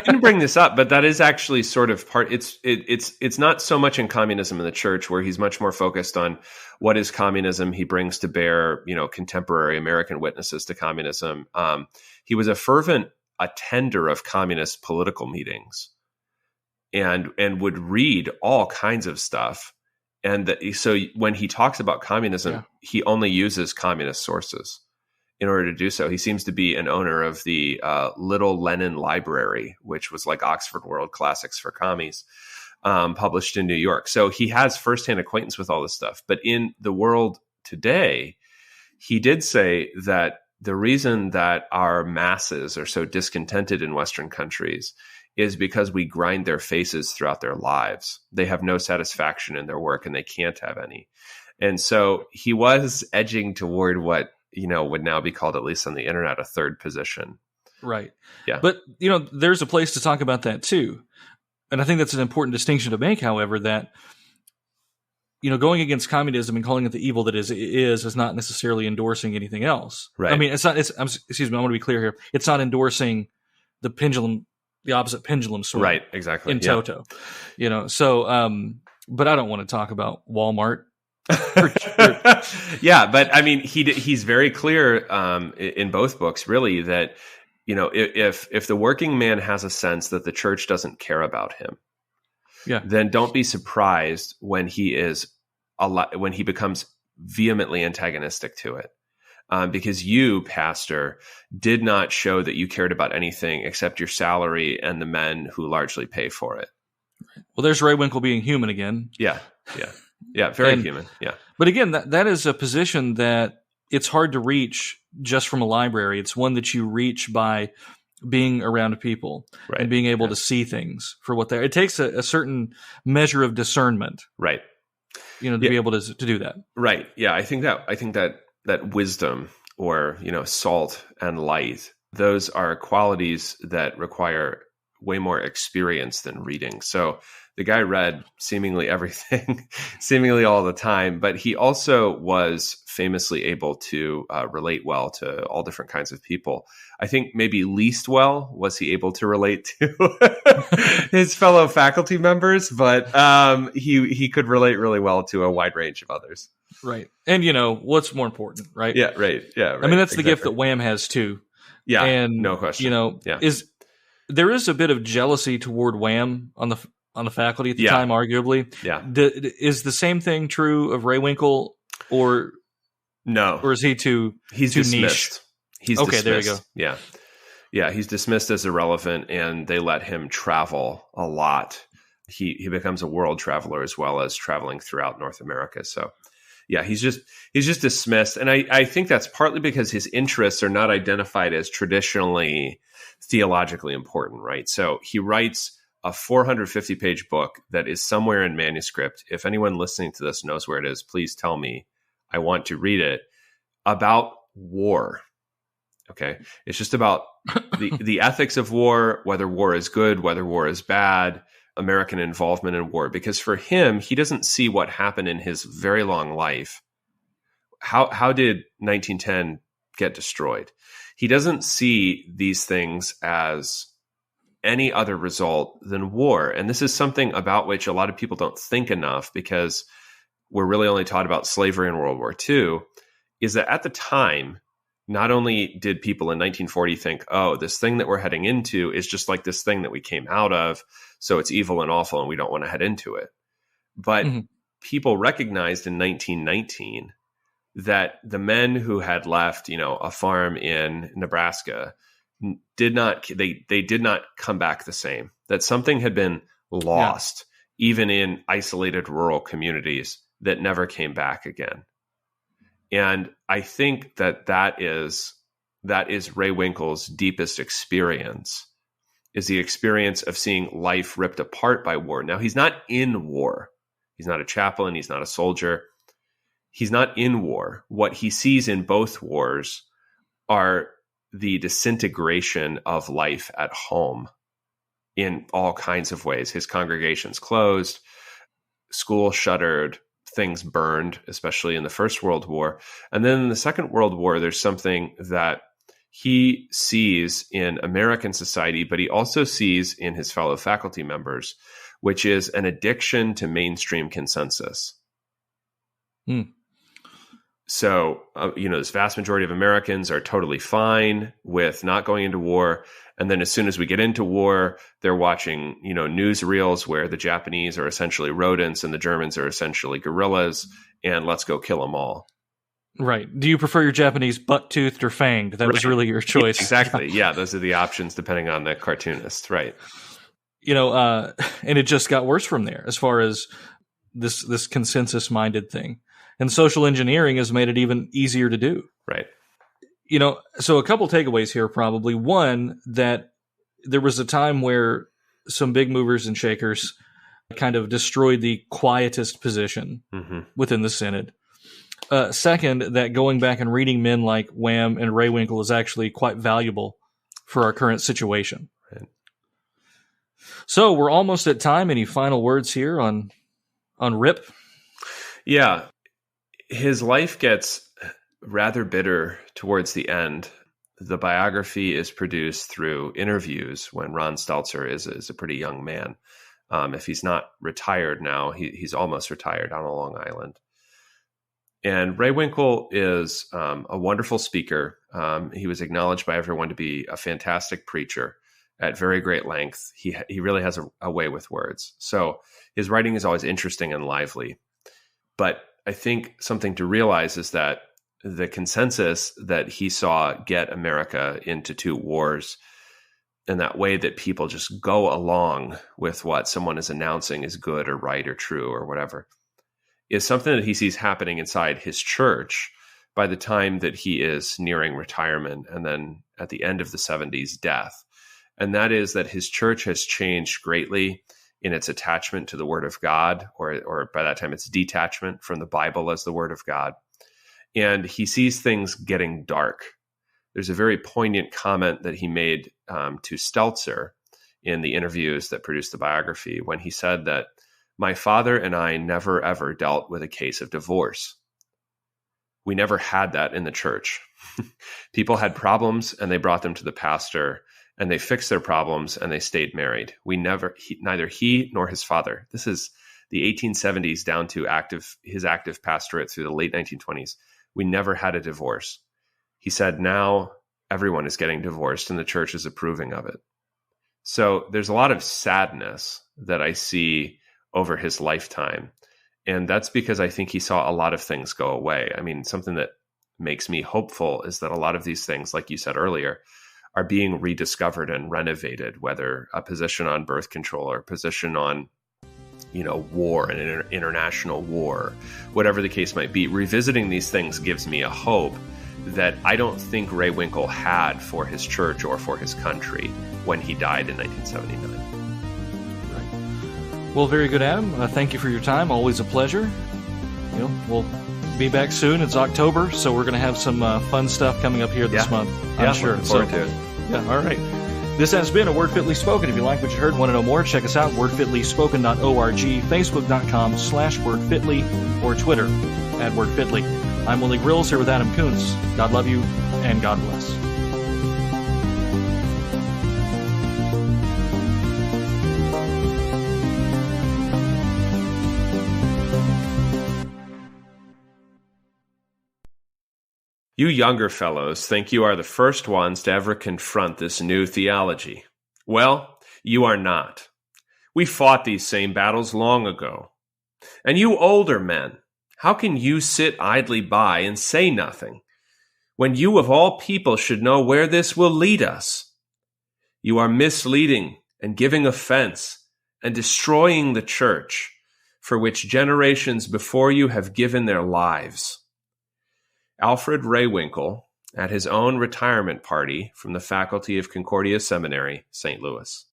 didn't bring this up, but that is actually sort of part. It's not so much in communism in the church, where he's much more focused on what is communism. He brings to bear, contemporary American witnesses to communism. He was a fervent attender of communist political meetings, and would read all kinds of stuff. And so when he talks about communism, he only uses communist sources in order to do so. He seems to be an owner of the Little Lenin Library, which was like Oxford World Classics for commies, published in New York. So he has firsthand acquaintance with all this stuff. But in the world today, he did say that the reason that our masses are so discontented in Western countries is because we grind their faces throughout their lives. They have no satisfaction in their work, and they can't have any. And so he was edging toward what, would now be called, at least on the internet, a third position. Right. Yeah. But, there's a place to talk about that too. And I think that's an important distinction to make, however, that, going against communism and calling it the evil that is not necessarily endorsing anything else. Right. I mean, excuse me, I want to be clear here. It's not endorsing the opposite pendulum swing. Right, exactly. In toto. So, but I don't want to talk about Walmart. Yeah, but I mean, he's very clear in both books, really, that, if the working man has a sense that the church doesn't care about him, then don't be surprised when he becomes vehemently antagonistic to it. Because you, pastor, did not show that you cared about anything except your salary and the men who largely pay for it. Well, there's Rehwinkel being human again. Yeah, very human. Yeah, but again, that is a position that it's hard to reach just from a library. It's one that you reach by being around people and being able to see things for what they are. It takes a certain measure of discernment, right? To be able to do that, right? Yeah, I think that wisdom, or salt and light, those are qualities that require way more experience than reading. So the guy read seemingly everything, seemingly all the time, but he also was famously able to relate well to all different kinds of people. I think maybe least well was he able to relate to his fellow faculty members, but he could relate really well to a wide range of others. Right. And, what's more important, right? Yeah, right. Yeah, right. I mean, that's the gift that Wham has too. Yeah, and, no question. There is a bit of jealousy toward Wham on the faculty at the time, arguably. Yeah. Is the same thing true of Rehwinkel, or no? Or is he too dismissed. Niche? He's okay. Dismissed. There you go. Yeah. He's dismissed as irrelevant, and they let him travel a lot. He becomes a world traveler as well as traveling throughout North America. So, yeah, he's just dismissed, and I think that's partly because his interests are not identified as traditionally theologically important, right? So he writes a 450-page book that is somewhere in manuscript. If anyone listening to this knows where it is, please tell me. I want to read it, about war. Okay. It's just about the ethics of war, whether war is good, whether war is bad, American involvement in war. Because for him, he doesn't see what happened in his very long life. How did 1910 get destroyed? He doesn't see these things as any other result than war. And this is something about which a lot of people don't think enough, because we're really only taught about slavery in World War II, is that at the time, not only did people in 1940 think, oh, this thing that we're heading into is just like this thing that we came out of, so it's evil and awful and we don't want to head into it. But people recognized in 1919 that the men who had left, a farm in Nebraska did not come back the same, that something had been lost, even in isolated rural communities that never came back again. And I think that is Rehwinkel's deepest experience, is the experience of seeing life ripped apart by war. Now, he's not in war. He's not a chaplain. He's not a soldier. He's not in war. What he sees in both wars are the disintegration of life at home in all kinds of ways. His congregations closed, school shuttered, things burned, especially in the First World War. And then in the Second World War, there's something that he sees in American society, but he also sees in his fellow faculty members, which is an addiction to mainstream consensus. So, this vast majority of Americans are totally fine with not going into war. And then as soon as we get into war, they're watching, newsreels where the Japanese are essentially rodents and the Germans are essentially gorillas, and let's go kill them all. Right. Do you prefer your Japanese butt-toothed or fanged? That was really your choice. Exactly. Yeah, those are the options depending on the cartoonist. Right. And it just got worse from there as far as this consensus-minded thing. And social engineering has made it even easier to do. Right. So a couple takeaways here, probably. One, that there was a time where some big movers and shakers kind of destroyed the quietist position within the Synod. Second, that going back and reading men like Wham and Rehwinkel is actually quite valuable for our current situation. Right. So we're almost at time. Any final words here on Rip? Yeah. His life gets rather bitter towards the end. The biography is produced through interviews when Ron Stelzer is a pretty young man. If he's not retired now, he's almost retired on a Long Island. And Rehwinkel is a wonderful speaker. He was acknowledged by everyone to be a fantastic preacher at very great length. He really has a way with words. So his writing is always interesting and lively. But I think something to realize is that the consensus that he saw get America into two wars, in that way that people just go along with what someone is announcing is good or right or true or whatever, is something that he sees happening inside his church by the time that he is nearing retirement and then at the end of the 70s, death. And that is that his church has changed greatly in its attachment to the Word of God, or by that time, its detachment from the Bible as the Word of God. And he sees things getting dark. There's a very poignant comment that he made to Stelzer in the interviews that produced the biography when he said that my father and I never, ever dealt with a case of divorce. We never had that in the church. People had problems and they brought them to the pastor and they fixed their problems and they stayed married. Neither he nor his father. This is the 1870s down to his active pastorate through the late 1920s. We never had a divorce. He said now everyone is getting divorced and the church is approving of it. So there's a lot of sadness that I see over his lifetime. And that's because I think he saw a lot of things go away. I mean, something that makes me hopeful is that a lot of these things, like you said earlier, are being rediscovered and renovated, whether a position on birth control or a position on, war and international war, whatever the case might be. Revisiting these things gives me a hope that I don't think Rehwinkel had for his church or for his country when he died in 1979. Well, very good, Adam. Thank you for your time. Always a pleasure. We'll be back soon. It's October, so we're going to have some fun stuff coming up here this month. I'm sure. Looking forward to it. Yeah, all right. This has been A Word Fitly Spoken. If you like what you heard and want to know more, check us out, wordfitlyspoken.org, facebook.com/wordfitly, or Twitter @wordfitly. I'm Willie Grills here with Adam Koontz. God love you, and God bless. You younger fellows think you are the first ones to ever confront this new theology. Well, you are not. We fought these same battles long ago. And you older men, how can you sit idly by and say nothing, when you of all people should know where this will lead us? You are misleading and giving offense and destroying the church, for which generations before you have given their lives. Alfred Rehwinkel, at his own retirement party from the faculty of Concordia Seminary, St. Louis.